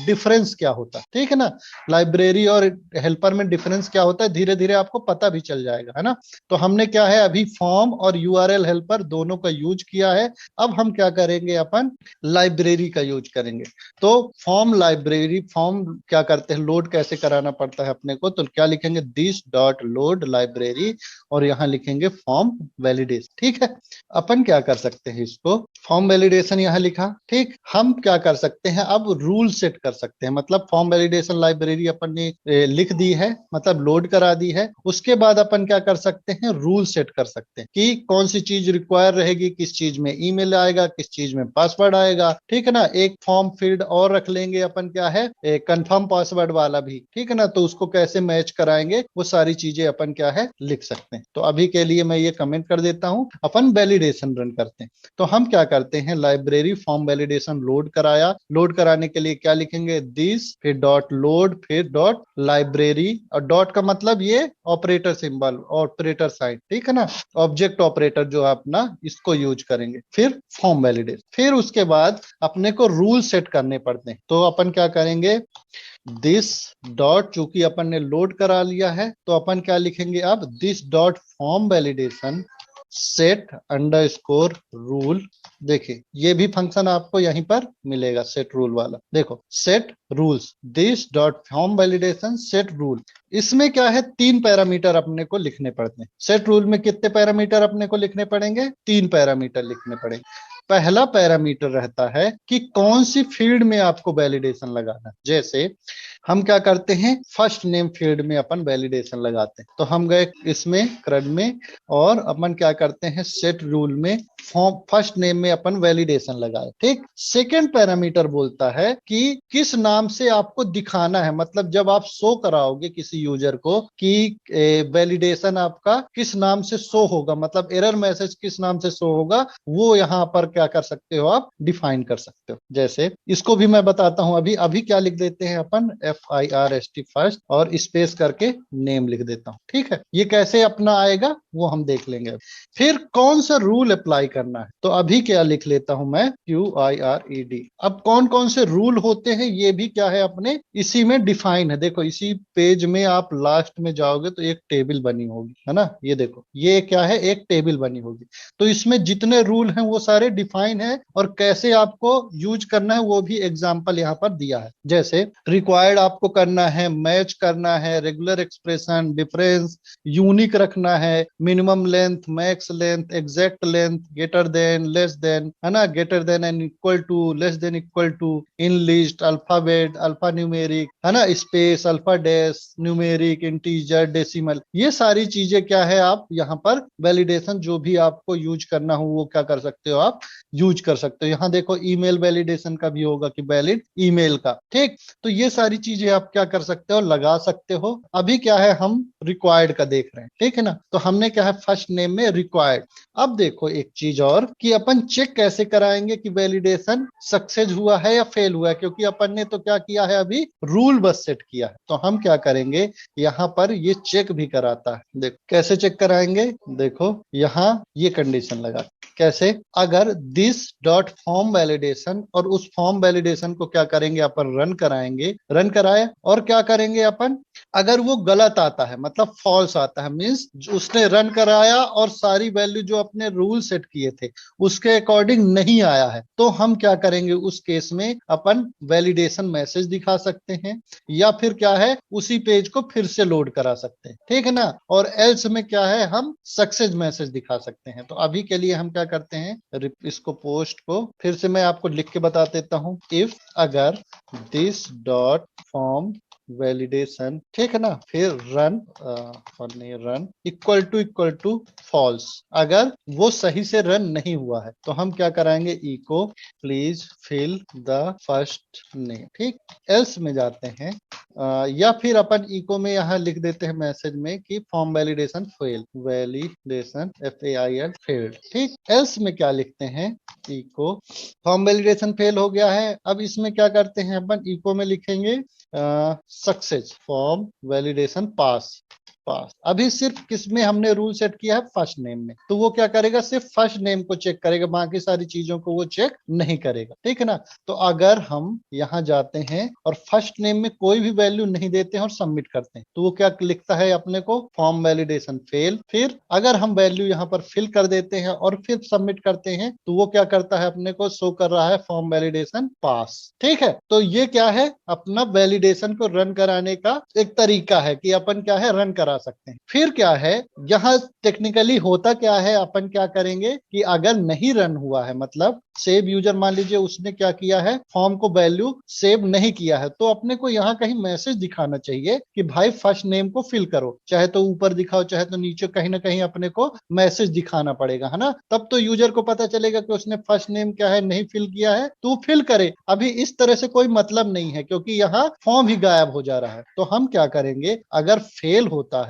डिफरेंस क्या होता है, ठीक है ना। लाइब्रेरी और हेल्पर में डिफरेंस क्या होता है, धीरे धीरे आपको पता भी चल जाएगा, है ना। तो हमने क्या है, अभी फॉर्म और URL हेल्पर दोनों का यूज किया है। अब हम क्या करेंगे, अपन लाइब्रेरी का यूज करेंगे। तो फॉर्म लाइब्रेरी, फॉर्म क्या करते हैं, लोड कैसे कराना पड़ता है अपने को, तो क्या लिखेंगे, दिस डॉट लोड लाइब्रेरी, और यहाँ लिखेंगे फॉर्म वैलिडेशन, ठीक है। अपन क्या कर सकते हैं, इसको फॉर्म वैलिडेशन यहाँ लिखा, ठीक। हम क्या कर सकते हैं, अब रूल सेट कर सकते हैं। मतलब फॉर्म वैलिडेशन लाइब्रेरी अपन ने लिख दी है, मतलब लोड करा दी है। उसके बाद अपन क्या कर सकते हैं, रूल सेट कर सकते हैं कि कौन सी चीज रिक्वायर रहेगी, किस चीज में ईमेल आएगा, किस चीज में पासवर्ड आएगा, ठीक है ना। एक फॉर्म फील्ड और रख लेंगे अपन, क्या है, कंफर्म पासवर्ड वाला भी, ठीक है ना। तो उसको कैसे मैच कराएंगे, वो सारी चीजें अपन क्या है, लिख सकते हैं। तो अभी के लिए मैं ये कमेंट कर देता हूं, अपन वैलिडेशन रन करते हैं। तो हम क्या करते हैं, लाइब्रेरी फॉर्म वैलिडेशन लोड कराया। लोड कराने के लिए क्या लिखेंगे, दिस, फिर डॉट लोड, फिर डॉट लाइब्रेरी, और डॉट का मतलब ये ऑपरेटर सिंबल, ऑपरेटर साइन, ठीक है ना, ऑब्जेक्ट ऑपरेटर जो है अपना, इसको यूज करेंगे। फिर फॉर्म वैलिडेशन, फिर उसके बाद अपने को रूल सेट करने पड़ते हैं। तो अपन क्या करेंगे, दिस डॉट, चूंकि अपन ने लोड करा लिया है, तो अपन क्या लिखेंगे, अब this dot form validation set underscore rule. देखिए ये भी फंक्शन आपको यहीं पर मिलेगा, सेट रूल वाला। देखो set rules, this dot form validation set rule. इसमें क्या है, 3 पैरामीटर अपने को लिखने पड़ते हैं। सेट रूल में कितने पैरामीटर अपने को लिखने पड़ेंगे, 3 पैरामीटर लिखने पड़ेंगे। पहला पैरामीटर रहता है कि कौन सी फील्ड में आपको वैलिडेशन लगाना है। जैसे हम क्या करते हैं, फर्स्ट नेम फील्ड में अपन वैलिडेशन लगाते हैं। तो हम गए इसमें क्रड में, और अपन क्या करते हैं, सेट रूल में फॉर्म फर्स्ट नेम में अपन वैलिडेशन लगाए, ठीक। सेकंड पैरामीटर बोलता है कि किस नाम से आपको दिखाना है, मतलब जब आप शो कराओगे किसी यूजर को कि वैलिडेशन आपका किस नाम से शो होगा, मतलब एरर मैसेज किस नाम से शो होगा, वो यहाँ पर क्या कर सकते हो, आप डिफाइन कर सकते हो। जैसे इसको भी मैं बताता हूं, अभी अभी क्या लिख देते हैं अपन, FIRST फर्स्ट, और स्पेस करके नेम लिख देता हूं, ठीक है। ये कैसे अपना आएगा वो हम देख लेंगे। फिर कौन सा रूल अप्लाई करना है, तो अभी क्या लिख लेता हूं मैं, QIRED। अब कौन कौन से रूल होते हैं ये भी क्या है, अपने इसी में डिफाइन है। देखो इसी पेज में आप लास्ट में जाओगे तो एक टेबल बनी होगी, है ना। ये देखो ये क्या है, एक टेबल बनी होगी। तो इसमें जितने रूल हैं वो सारे डिफाइन है और कैसे आपको यूज करना है वो भी एग्जांपल यहाँ पर दिया है। जैसे रिक्वायर्ड आपको करना है, मैच करना है, रेगुलर एक्सप्रेशन, डिफरेंस, यूनिक रखना है, minimum length, max length, exact length, greater than, less than, है ना, greater than and equal to, less than equal to, in list, alphabet, alpha numeric, है ना, space, alpha dash, numeric, integer, decimal, ये सारी चीजें क्या है आप यहाँ पर वैलिडेशन जो भी आपको यूज करना हो वो क्या कर सकते हो, आप यूज कर सकते हो। यहाँ देखो ईमेल वैलिडेशन का भी होगा कि वैलिड ईमेल का, ठीक। तो ये सारी चीजें आप क्या कर सकते हो, लगा सकते हो। अभी क्या है, हम रिक्वायर्ड का देख रहे हैं, ठीक है ना। तो हमने क्या है, फर्स्ट नेम में रिक्वायर्ड। अब देखो एक चीज और कि अपन चेक कैसे कराएंगे कि वैलिडेशन सक्सेस हुआ है या फेल हुआ है, क्योंकि अपन ने तो क्या किया है, अभी रूल बस सेट किया है। तो हम क्या करेंगे, यहाँ पर ये चेक भी कराता है। देखो कैसे चेक कराएंगे, देखो यहाँ ये कंडीशन लगा, कैसे, अगर दिस डॉट फॉर्म वैलिडेशन, और उस फॉर्म वैलिडेशन को क्या करेंगे अपन, रन कराएंगे, रन कराए, और क्या करेंगे अपन, अगर वो गलत आता है मतलब फॉल्स आता है, मींस उसने रन कराया और सारी वैल्यू जो अपने रूल सेट किए थे उसके अकॉर्डिंग नहीं आया है, तो हम क्या करेंगे, उस केस में अपन वैलिडेशन मैसेज दिखा सकते हैं, या फिर क्या है, उसी पेज को फिर से लोड करा सकते हैं, ठीक है ना। और एल्स में क्या है, हम सक्सेस मैसेज दिखा सकते हैं। तो अभी के लिए हम क्या करते हैं, इसको पोस्ट को फिर से मैं आपको लिख के बता देता हूं, इफ अगर दिस डॉट फॉर्म वैलिडेशन, ठीक है ना, फिर run, run equal to false, अगर वो सही से रन नहीं हुआ है तो हम क्या कराएंगे, echo please fill the first name, ठीक। एल्स में जाते हैं, या फिर अपन इको में यहाँ लिख देते हैं मैसेज में कि form validation fail, validation FAIL failed, ठीक। एल्स में क्या लिखते हैं, इको फॉर्म वैलिडेशन फेल हो गया है। अब इसमें क्या करते हैं अपन, इको में लिखेंगे सक्सेस फॉर्म वैलिडेशन पास, पास। अभी सिर्फ किसमें हमने रूल सेट किया है, फर्स्ट नेम में, तो वो क्या करेगा, सिर्फ फर्स्ट नेम को चेक करेगा, बाकी सारी चीजों को वो चेक नहीं करेगा, ठीक है ना। तो अगर हम यहाँ जाते हैं और फर्स्ट नेम में कोई भी वैल्यू नहीं देते हैं और सबमिट करते हैं, तो वो क्या लिखता है अपने को, फॉर्म वैलिडेशन फेल। फिर अगर हम वैल्यू यहाँ पर फिल कर देते हैं और फिर सबमिट करते हैं, तो वो क्या करता है, अपने को शो कर रहा है फॉर्म वैलिडेशन पास, ठीक है। तो ये क्या है, अपना वैलिडेशन को रन कराने का एक तरीका है कि अपन क्या है, रन करा सकते हैं। फिर क्या है, यहाँ टेक्निकली होता क्या है, अपन क्या करेंगे कि अगर नहीं रन हुआ है, मतलब सेव यूजर, मान लीजिए उसने क्या किया है, फॉर्म को वैल्यू सेव नहीं किया है, तो अपने को यहाँ कहीं मैसेज दिखाना चाहिए कि भाई फर्स्ट नेम को फिल करो, चाहे तो ऊपर दिखाओ चाहे तो नीचे, कहीं ना कहीं अपने को मैसेज दिखाना पड़ेगा, है ना। तब तो यूजर को पता चलेगा कि उसने फर्स्ट नेम क्या है, नहीं फिल किया है, तो फिल करे। अभी इस तरह से कोई मतलब नहीं है, क्योंकि यहाँ फॉर्म ही गायब हो जा रहा है। तो हम क्या करेंगे, अगर फेल होता है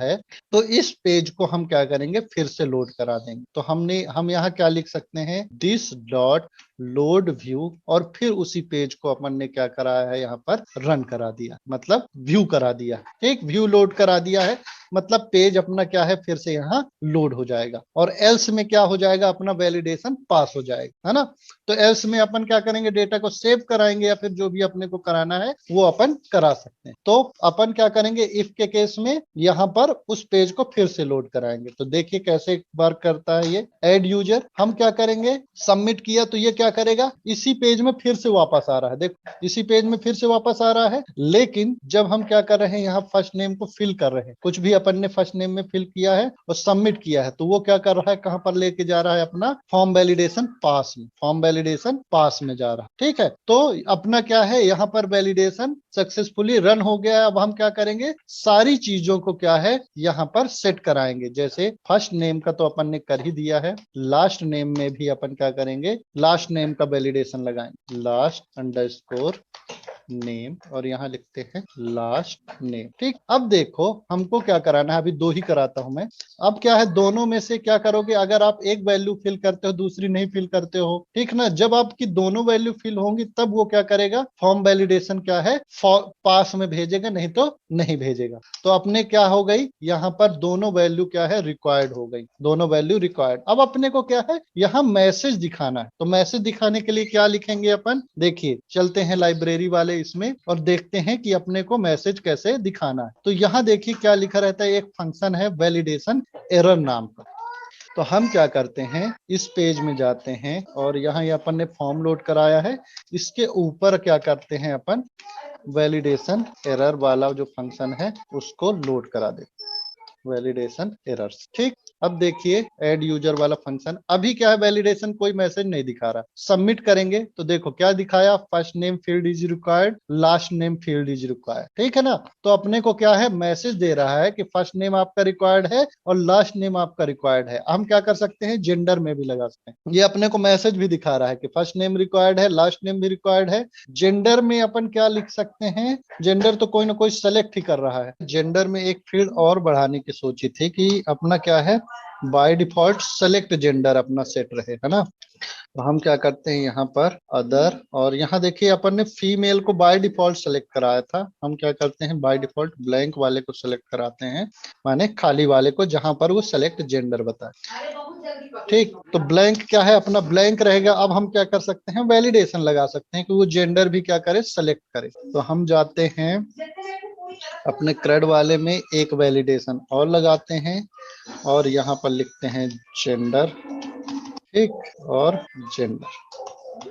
तो इस पेज को हम क्या करेंगे, फिर से लोड करा देंगे। तो हम यहाँ क्या लिख सकते हैं, दिस डॉट लोड व्यू, और फिर उसी पेज को अपन ने क्या कराया है, यहाँ पर रन करा दिया, मतलब व्यू करा दिया, एक व्यू लोड करा दिया है, मतलब पेज अपना क्या है, फिर से यहाँ लोड हो जाएगा। और एल्स में क्या हो जाएगा, अपना वैलिडेशन पास हो जाएगा, है ना। तो एल्स में अपन क्या करेंगे, डेटा को सेव कराएंगे, या फिर जो भी अपने को कराना है वो अपन करा सकते हैं। तो अपन क्या करेंगे, इफ के केस में यहाँ पर उस पेज को फिर से लोड कराएंगे। तो देखिए कैसे वर्क करता है ये एड यूजर। हम क्या करेंगे, सबमिट किया तो ये क्या करेगा, इसी पेज में फिर से वापस आ रहा है, देखो इसी पेज में फिर से वापस आ रहा है। लेकिन जब हम क्या कर रहे हैं, यहाँ फर्स्ट नेम को फिल कर रहे हैं, कुछ भी अपन ने फर्स्ट नेम में फिल किया है और सबमिट किया है, तो वो क्या कर रहा है, कहां पर लेके जा रहा है, अपना फॉर्म वैलिडेशन पास में, फॉर्म वैलिडेशन पास में जा रहा है, ठीक है। तो अपना क्या है, यहाँ पर वैलिडेशन सक्सेसफुली रन हो गया है। अब हम क्या करेंगे, सारी चीजों को क्या है, यहाँ पर सेट कराएंगे। जैसे फर्स्ट नेम का तो अपन ने कर ही दिया है, लास्ट नेम में भी अपन क्या करेंगे, लास्ट नेम का वैलिडेशन लगाएंगे, लास्ट अंडरस्कोर नेम, और यहाँ लिखते हैं लास्ट नेम, ठीक। अब देखो हमको क्या कराना है, अभी दो ही कराता हूं मैं। अब क्या है, दोनों में से क्या करोगे, अगर आप एक वैल्यू फिल करते हो दूसरी नहीं फिल करते हो, ठीक ना, जब आपकी दोनों वैल्यू फिल होंगी तब वो क्या करेगा, फॉर्म वैलिडेशन क्या है, पास में भेजेगा, नहीं तो नहीं भेजेगा। तो अपने क्या हो गई, यहाँ पर दोनों वैल्यू क्या है, रिक्वायर्ड हो गई, दोनों वैल्यू रिक्वायर्ड। अब अपने को क्या है, यहाँ मैसेज दिखाना है। तो मैसेज दिखाने के लिए क्या लिखेंगे अपन, देखिए चलते हैं लाइब्रेरी वाले इसमें और देखते हैं कि अपने को मैसेज कैसे दिखाना है। तो यहाँ देखिए क्या लिखा रहता है, एक फंक्शन है वैलिडेशन एरर नाम का। तो हम क्या करते हैं, इस पेज में जाते हैं और यहाँ ये अपन ने फॉर्म लोड कराया है, इसके ऊपर क्या करते हैं अपन, वैलिडेशन एरर वाला जो फंक्शन है उसको लोड करा देते हैं, वैलिडेशन एरर्स। ठीक, अब देखिए ऐड यूजर वाला फंक्शन, अभी क्या है, वैलिडेशन कोई मैसेज नहीं दिखा रहा। सबमिट करेंगे तो देखो क्या दिखाया, first name field is required, last name field is required. ठीक है ना, तो अपने को क्या है, मैसेज दे रहा है कि फर्स्ट नेम आपका रिक्वायर्ड है और लास्ट नेम आपका रिक्वायर्ड है। हम क्या कर सकते हैं, जेंडर में भी लगा सकते हैं, ये अपने को मैसेज भी दिखा रहा है कि फर्स्ट नेम रिक्वायर्ड है, लास्ट नेम भी रिक्वायर्ड है। जेंडर में अपन क्या लिख सकते हैं, जेंडर तो कोई ना कोई सेलेक्ट ही कर रहा है। जेंडर में एक फील्ड और बढ़ाने की सोची थी कि अपना क्या है, बाय डिफॉल्ट सेलेक्ट जेंडर अपना सेट रहे, है ना। तो हम क्या करते हैं यहाँ पर अदर, और यहाँ देखिए अपन ने फीमेल को बाय डिफॉल्ट सेलेक्ट कराया था, हम क्या करते हैं बाय डिफॉल्ट ब्लैंक वाले को सेलेक्ट कराते हैं, माने खाली वाले को जहां पर वो सेलेक्ट जेंडर बताए। ठीक, तो ब्लैंक क्या है, अपना ब्लैंक रहेगा। अब हम क्या कर सकते हैं, वैलिडेशन लगा सकते हैं कि वो जेंडर भी क्या करे, सेलेक्ट करे। तो हम जाते हैं अपने क्रेड वाले में एक वैलिडेशन और लगाते हैं और यहाँ पर लिखते हैं जेंडर। ठीक, और जेंडर।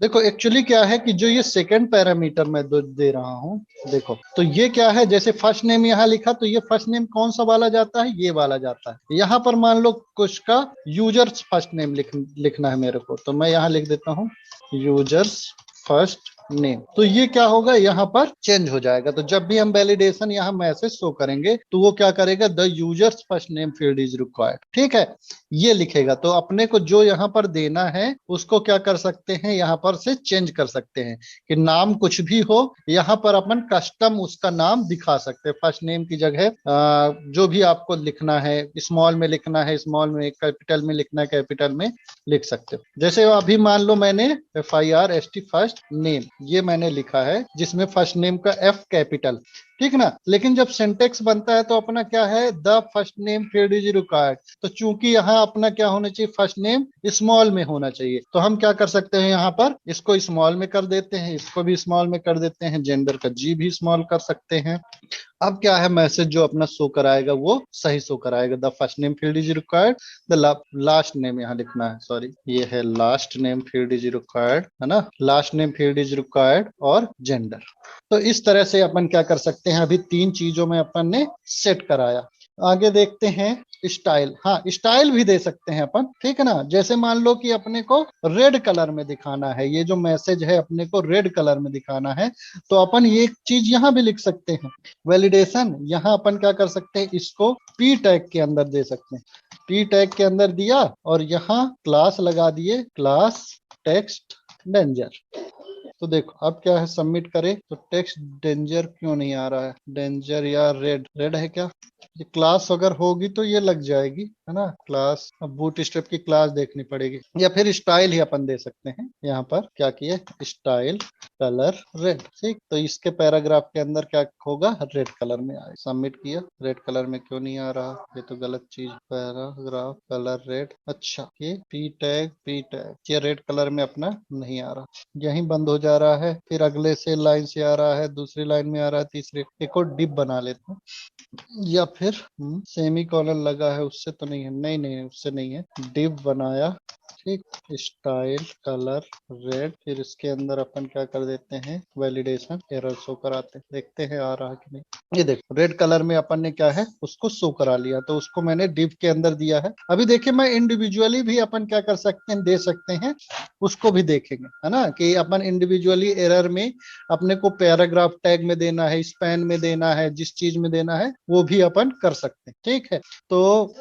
देखो एक्चुअली क्या है कि जो ये सेकंड पैरामीटर मैं दे रहा हूं, देखो तो ये क्या है, जैसे फर्स्ट नेम यहाँ लिखा तो ये फर्स्ट नेम कौन सा वाला जाता है, ये वाला जाता है। यहाँ पर मान लो कुछ का यूजर्स फर्स्ट नेम लिखना है मेरे को, तो मैं यहाँ लिख देता हूँ यूजर्स फर्स्ट नेम। तो ये क्या होगा, यहाँ पर चेंज हो जाएगा। तो जब भी हम वैलिडेशन यहाँ मैसेज शो करेंगे तो वो क्या करेगा, the users first name field is required. ठीक है, ये लिखेगा। तो अपने को जो यहाँ पर देना है उसको क्या कर सकते हैं, यहाँ पर से चेंज कर सकते हैं कि नाम कुछ भी हो, यहाँ पर अपन कस्टम उसका नाम दिखा सकते हैं। फर्स्ट नेम की जगह जो भी आपको लिखना है, स्मॉल में लिखना है स्मॉल में, कैपिटल में लिखना है कैपिटल में लिख सकते हो। जैसे अभी मान लो मैंने FIRST फर्स्ट नेम ये मैंने लिखा है, जिसमें फर्स्ट नेम का F कैपिटल, ठीक ना। लेकिन जब सिंटेक्स बनता है तो अपना क्या है, the first name field is required. तो चूंकि यहाँ अपना क्या होना चाहिए, फर्स्ट नेम स्मॉल में होना चाहिए, तो हम क्या कर सकते हैं, यहाँ पर इसको स्मॉल में कर देते हैं, इसको भी स्मॉल में कर देते हैं, जेंडर का G भी स्मॉल कर सकते हैं। अब क्या है, मैसेज जो अपना शो कराएगा वो सही शो कराएगा, the first name field is required, the last name यहाँ लिखना है, सॉरी ये है last name field is required, है ना, last name field is required और जेंडर। तो इस तरह से अपन क्या कर सकते हैं, अभी 3 चीजों में अपन ने सेट कराया। आगे देखते हैं स्टाइल। हाँ, स्टाइल भी दे सकते हैं अपन, ठीक है ना। जैसे मान लो कि अपने को रेड कलर में दिखाना है, ये जो मैसेज है अपने को रेड कलर में दिखाना है, तो अपन ये चीज यहाँ भी लिख सकते हैं, वैलिडेशन। यहाँ अपन क्या कर सकते हैं, इसको P टैग के अंदर दे सकते हैं, P टैग के अंदर दिया और यहाँ क्लास लगा दिए, क्लास टेक्स्ट डेंजर। तो देखो अब क्या है, सबमिट करें तो टेक्स्ट डेंजर क्यों नहीं आ रहा है, डेंजर या रेड, रेड है क्या, ये क्लास अगर होगी तो ये लग जाएगी, है ना। क्लास, अब बूट स्ट्रैप की क्लास देखनी पड़ेगी, या फिर स्टाइल ही अपन दे सकते हैं। यहाँ पर क्या किया, स्टाइल कलर रेड। ठीक, तो इसके पैराग्राफ के अंदर क्या होगा, रेड कलर में आए। सबमिट किया, रेड कलर में क्यों नहीं आ रहा, ये तो गलत चीज, पैराग्राफ कलर रेड। अच्छा, ये P टैग ये रेड कलर में अपना नहीं आ रहा, यहीं बंद हो जा रहा है। फिर अगले से लाइन से आ रहा है, दूसरी लाइन में आ रहा है, तीसरे एक और डिप बना लेते हैं, या फिर सेमी कॉलन लगा है उससे तो नहीं है, नहीं नहीं उससे नहीं है, डिव बनाया। ठीक, स्टाइल कलर रेड, फिर इसके अंदर अपन क्या कर देते हैं, वैलिडेशन एरर शो कराते हैं, देखते हैं आ रहा कि नहीं। ये देखो रेड कलर में अपन ने क्या है उसको शो करा लिया, तो उसको मैंने डिव के अंदर दिया है। अभी देखिए मैं इंडिविजुअली भी अपन क्या कर सकते हैं, दे सकते हैं, उसको भी देखेंगे, है ना, कि अपन इंडिविजुअली एरर में अपने को पैराग्राफ टैग में देना है, स्पैन में देना है, जिस चीज में देना है वो भी अपन कर सकते हैं। ठीक है, तो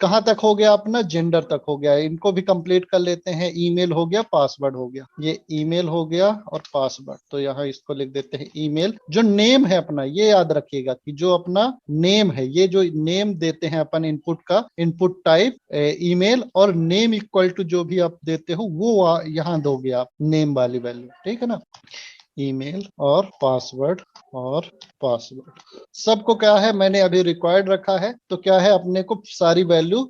कहां तक हो गया अपना, जेंडर तक हो गया, इनको भी कंप्लीट कर लेते हैं। ईमेल हो गया, पासवर्ड हो गया, ये ईमेल हो गया और पासवर्ड, तो यहाँ इसको लिख देते हैं ईमेल। जो नेम है अपना, ये याद रखिएगा कि जो अपना नेम है, ये जो नेम देते हैं अपन इनपुट का, इनपुट टाइप ईमेल, और नेम इक्वल टू जो भी आप देते हो वो यहाँ दोगे आप नेम वाली वैल्यू, ठीक है ना। ईमेल और पासवर्ड सबको क्या है मैंने अभी रिक्वायर्ड रखा है, तो क्या है अपने को सारी वैल्यू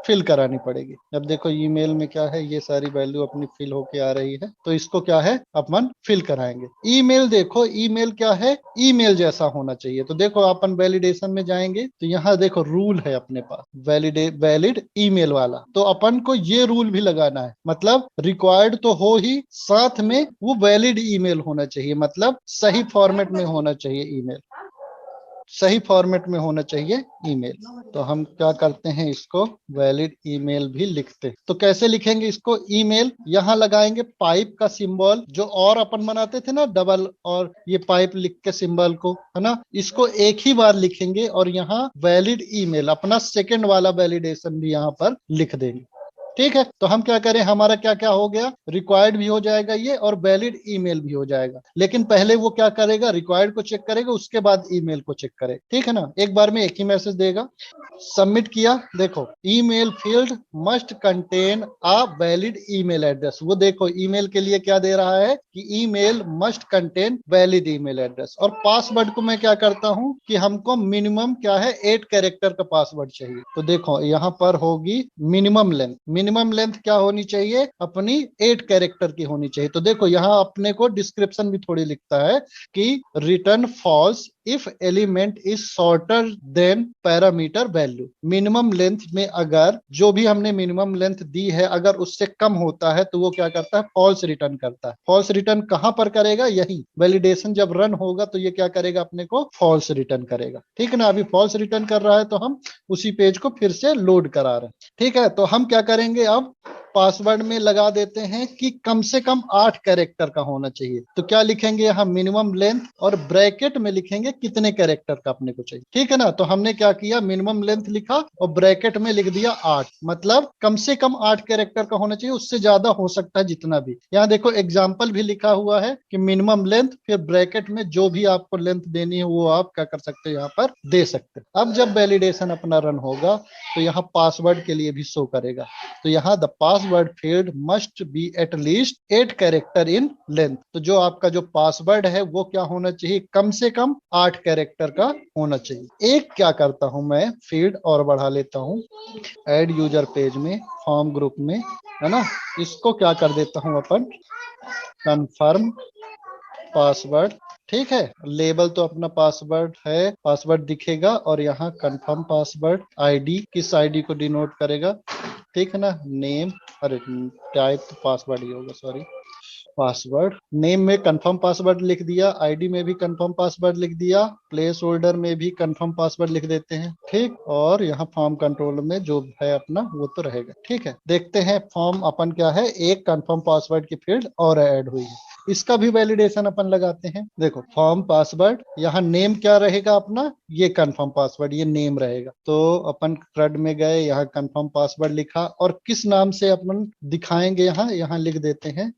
फिल करानी पड़ेगी। अब देखो ईमेल में क्या है, ये सारी वैल्यू अपनी फिल होके आ रही है, तो इसको क्या है अपन फिल कराएंगे। ईमेल देखो, ईमेल क्या है, ईमेल जैसा होना चाहिए। तो देखो अपन वैलिडेशन में जाएंगे तो यहाँ देखो रूल है अपने पास वैलिड ईमेल वाला, तो अपन को ये रूल भी लगाना है, मतलब रिक्वायर्ड तो हो ही, साथ में वो वैलिड ईमेल होना चाहिए, मतलब सही फॉर्मेट में होना चाहिए ईमेल, सही फॉर्मेट में होना चाहिए ईमेल। तो हम क्या करते हैं, इसको वैलिड ईमेल भी लिखते हैं। तो कैसे लिखेंगे इसको, ईमेल यहां लगाएंगे पाइप का सिंबल, जो और अपन बनाते थे ना डबल और ये पाइप लिख के सिंबल को, है ना, इसको एक ही बार लिखेंगे और यहाँ वैलिड ईमेल अपना सेकंड वाला वैलिडेशन भी यहाँ पर लिख देंगे। ठीक है, तो हम क्या करें, हमारा क्या क्या हो गया, रिक्वायर्ड भी हो जाएगा ये और वैलिड ईमेल भी हो जाएगा। लेकिन पहले वो क्या करेगा, रिक्वायर्ड को चेक करेगा, उसके बाद ईमेल को चेक करे, ठीक है ना, एक बार में एक ही मैसेज देगा। सबमिट किया, देखो email field must contain a valid email address. वो देखो ईमेल के लिए क्या दे रहा है कि email must contain valid email address. और पासवर्ड को मैं क्या करता हूं कि हमको मिनिमम क्या है 8 कैरेक्टर का पासवर्ड चाहिए। तो देखो यहाँ पर होगी मिनिमम लेंथ क्या होनी चाहिए अपनी 8 कैरेक्टर की होनी चाहिए। तो देखो यहाँ अपने को डिस्क्रिप्शन भी थोड़ी लिखता है कि return false if element is shorter than parameter value. Minimum length में अगर जो भी हमने मिनिमम लेंथ दी है अगर उससे कम होता है तो वो क्या करता है, फॉल्स रिटर्न करता है। फॉल्स रिटर्न कहां पर करेगा, यही वैलिडेशन जब रन होगा तो ये क्या करेगा, अपने को फॉल्स रिटर्न करेगा। ठीक है ना, अभी फॉल्स रिटर्न कर रहा है तो हम उसी पेज को फिर से लोड करा रहे हैं। ठीक है, तो हम क्या करेंगे, अब पासवर्ड में लगा देते हैं कि कम से कम 8 कैरेक्टर का होना चाहिए। तो क्या लिखेंगे यहाँ, मिनिमम लेंथ, और ब्रैकेट में लिखेंगे कितने कैरेक्टर का अपने को चाहिए। ठीक है ना, तो हमने क्या किया, मिनिमम लेंथ लिखा और ब्रैकेट में लिख दिया 8, मतलब कम से कम 8 कैरेक्टर का होना चाहिए, उससे ज्यादा हो सकता है जितना भी। यहाँ देखो एग्जाम्पल भी लिखा हुआ है कि मिनिमम लेंथ, फिर ब्रैकेट में जो भी आपको लेंथ देनी है वो आप क्या कर सकते हैं, यहाँ पर दे सकते हैं। अब जब वैलिडेशन अपना रन होगा तो यहाँ पासवर्ड के लिए भी शो करेगा। तो यहाँ the password field must be at least 8 character in length. तो जो आपका जो पासवर्ड है वो क्या होना चाहिए, कम से कम 8 कैरेक्टर का होना चाहिए। एक क्या करता हूं मैं, फील्ड और बढ़ा लेता हूं ऐड यूजर पेज में, फॉर्म ग्रुप में, है ना, इसको क्या कर देता हूं अपन, कंफर्म पासवर्ड। ठीक है, लेबल तो अपना पासवर्ड है, पासवर्ड दिखेगा, और यहाँ कंफर्म पासवर्ड आईडी, किस आईडी को डिनोट करेगा, ठीक है ना, नेम, अरे टाइप तो पासवर्ड ही होगा, सॉरी, पासवर्ड। नेम में कंफर्म पासवर्ड लिख दिया, आईडी में भी कंफर्म पासवर्ड लिख दिया, प्लेस होल्डर में भी कंफर्म पासवर्ड लिख देते हैं। ठीक, और यहाँ फॉर्म कंट्रोल में जो है अपना वो तो रहेगा। ठीक है, देखते हैं फॉर्म अपन क्या है, एक कंफर्म पासवर्ड की फील्ड और ऐड हुई है, इसका भी वैलिडेशन अपन लगाते हैं। देखो फॉर्म पासवर्ड, यहाँ नेम क्या रहेगा अपना, ये कंफर्म पासवर्ड, ये नेम रहेगा। तो अपन CRUD में गए, यहाँ कंफर्म पासवर्ड लिखा, और किस नाम से अपन दिखाएंगे, यहाँ यहाँ लिख देते हैं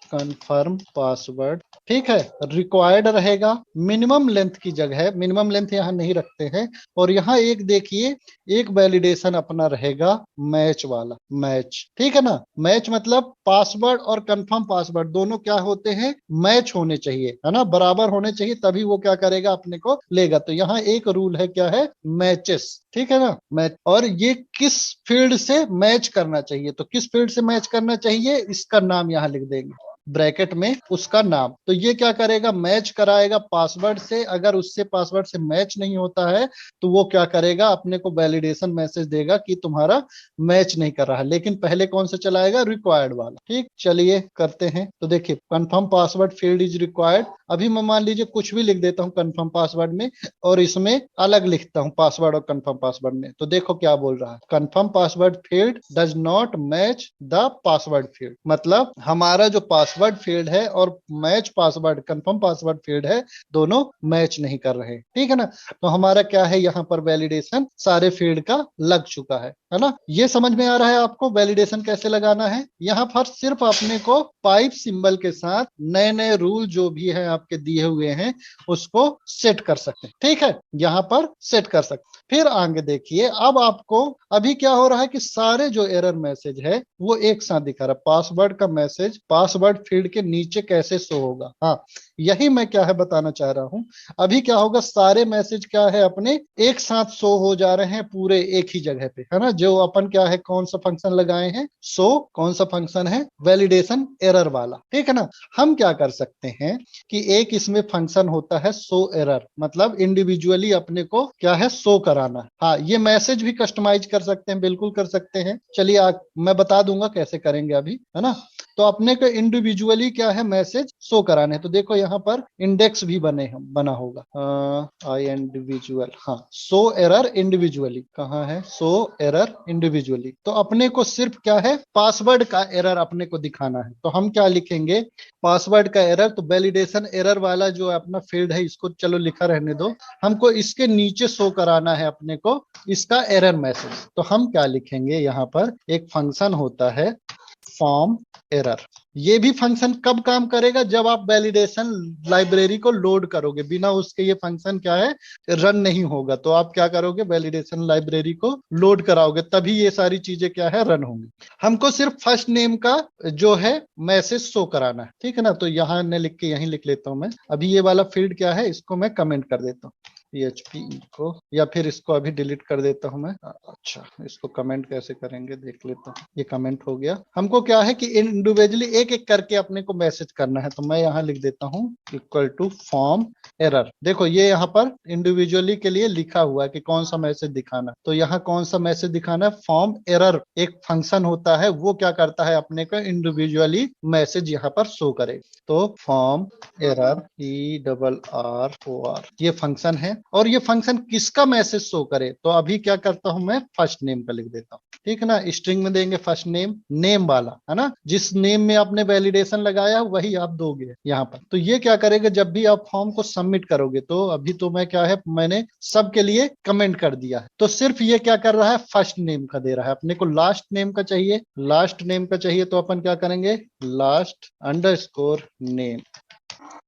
कंफर्म पासवर्ड। ठीक है, रिक्वायर्ड रहेगा, मिनिमम लेंथ की जगह मिनिमम लेंथ यहाँ नहीं रखते हैं। और यहाँ एक देखिए, एक वैलिडेशन अपना रहेगा मैच वाला, मैच। ठीक है ना, मैच मतलब पासवर्ड और कंफर्म पासवर्ड दोनों क्या होते हैं, मैच होने चाहिए, है ना, बराबर होने चाहिए, तभी वो क्या करेगा, अपने को लेगा। तो यहाँ एक रूल है, क्या है, मैचेस। ठीक है ना, मैच, और ये किस फील्ड से मैच करना चाहिए, तो किस फील्ड से मैच करना चाहिए, इसका नाम यहाँ लिख देंगे ब्रैकेट में, उसका नाम। तो ये क्या करेगा, मैच कराएगा पासवर्ड से, अगर उससे पासवर्ड से मैच नहीं होता है तो वो क्या करेगा, अपने को वैलिडेशन मैसेज देगा कि तुम्हारा मैच नहीं कर रहा है। लेकिन पहले कौन सा चलाएगा, रिक्वायर्ड वाला। ठीक, चलिए करते हैं। तो देखिए confirm password field is required, अभी मैं मान लीजिए कुछ भी लिख देता हूँ कंफर्म पासवर्ड में, और इसमें अलग लिखता हूँ पासवर्ड और कंफर्म पासवर्ड में। तो देखो क्या बोल रहा है, confirm password field does not match the password field, मतलब हमारा जो पासवर्ड फील्ड है और match password confirm password field है, दोनों मैच नहीं कर रहे। ठीक है ना, तो हमारा क्या है, यहाँ पर वैलिडेशन सारे फील्ड का लग चुका है ना। ये समझ में आ रहा है आपको वैलिडेशन कैसे लगाना है। यहाँ पर सिर्फ अपने को पाइप सिंबल के साथ नए नए रूल जो भी है आपके दिए हुए हैं उसको सेट कर सकते हैं। ठीक है, यहाँ पर सेट कर सकते हैं। फिर आगे देखिए, अब आपको अभी क्या हो रहा है कि सारे जो एरर मैसेज है वो एक साथ दिखा रहा है। पासवर्ड का मैसेज पासवर्ड फील्ड के नीचे कैसे शो होगा, हाँ यही मैं क्या है बताना चाह रहा हूं। अभी क्या होगा, सारे मैसेज क्या है अपने एक साथ शो हो जा रहे हैं पूरे एक ही जगह पे, है ना। जो अपन क्या है कौन सा फंक्शन लगाए हैं, शो कौन सा फंक्शन है, वैलिडेशन एरर वाला, ठीक है ना। हम क्या कर सकते हैं कि एक इसमें फंक्शन होता है शो एरर, मतलब इंडिविजुअली अपने को क्या है शो कराना है। हाँ, ये मैसेज भी कस्टमाइज कर सकते हैं, बिल्कुल कर सकते हैं। चलिए मैं बता दूंगा कैसे करेंगे अभी, है ना। तो अपने को इंडिविजुअली क्या है मैसेज शो कराने, तो देखो यहाँ पर इंडेक्स भी बना होगा आई इंडिविजुअल, हाँ शो एरर इंडिविजुअली, कहाँ है शो एरर इंडिविजुअली। तो अपने को सिर्फ क्या है पासवर्ड का एरर अपने को दिखाना है, तो हम क्या लिखेंगे पासवर्ड का एरर। तो वैलिडेशन एरर वाला जो अपना फील्ड है इसको चलो लिखा रहने दो, हमको इसके नीचे शो कराना है अपने को इसका एरर मैसेज। तो हम क्या लिखेंगे, यहाँ पर एक फंक्शन होता है फॉर्म एरर। ये भी फंक्शन कब काम करेगा, जब आप वैलिडेशन लाइब्रेरी को लोड करोगे, बिना उसके ये फंक्शन क्या है रन नहीं होगा। तो आप क्या करोगे, वैलिडेशन लाइब्रेरी को लोड कराओगे, तभी ये सारी चीजें क्या है रन होंगी। हमको सिर्फ फर्स्ट नेम का जो है मैसेज शो कराना है, ठीक है ना। तो यहाँ ने लिख के यहीं लिख लेता हूं मैं। अभी ये वाला फील्ड क्या है इसको मैं कमेंट कर देता हूँ, PHP को, या फिर इसको अभी डिलीट कर देता हूं मैं। अच्छा, इसको कमेंट कैसे करेंगे देख लेता हूं। ये कमेंट हो गया। हमको क्या है कि इंडिविजुअली एक एक करके अपने को मैसेज करना है, तो मैं यहाँ लिख देता हूं इक्वल टू फॉर्म एरर। देखो ये यहाँ पर इंडिविजुअली के लिए लिखा हुआ है कि कौन सा मैसेज दिखाना। तो यहाँ कौन सा मैसेज दिखाना है, फॉर्म एरर एक फंक्शन होता है, वो क्या करता है अपने को इंडिविजुअली मैसेज यहाँ पर शो करे। तो फॉर्म एरर ERROR ये फंक्शन है, और ये फंक्शन किसका मैसेज शो करे। तो अभी क्या करता हूं मैं फर्स्ट नेम का लिख देता हूं, ठीक है ना। स्ट्रिंग में देंगे फर्स्ट नेम, नेम वाला, है ना, जिस नेम में आपने वैलिडेशन लगाया वही आप दोगे यहाँ पर। तो ये क्या करेगा, जब भी आप फॉर्म को सबमिट करोगे, तो अभी तो मैं क्या है मैंने सबके लिए कमेंट कर दिया है, तो सिर्फ ये क्या कर रहा है फर्स्ट नेम का दे रहा है। अपने को लास्ट नेम का चाहिए, लास्ट नेम का चाहिए, तो अपन क्या करेंगे लास्ट अंडरस्कोर नेम।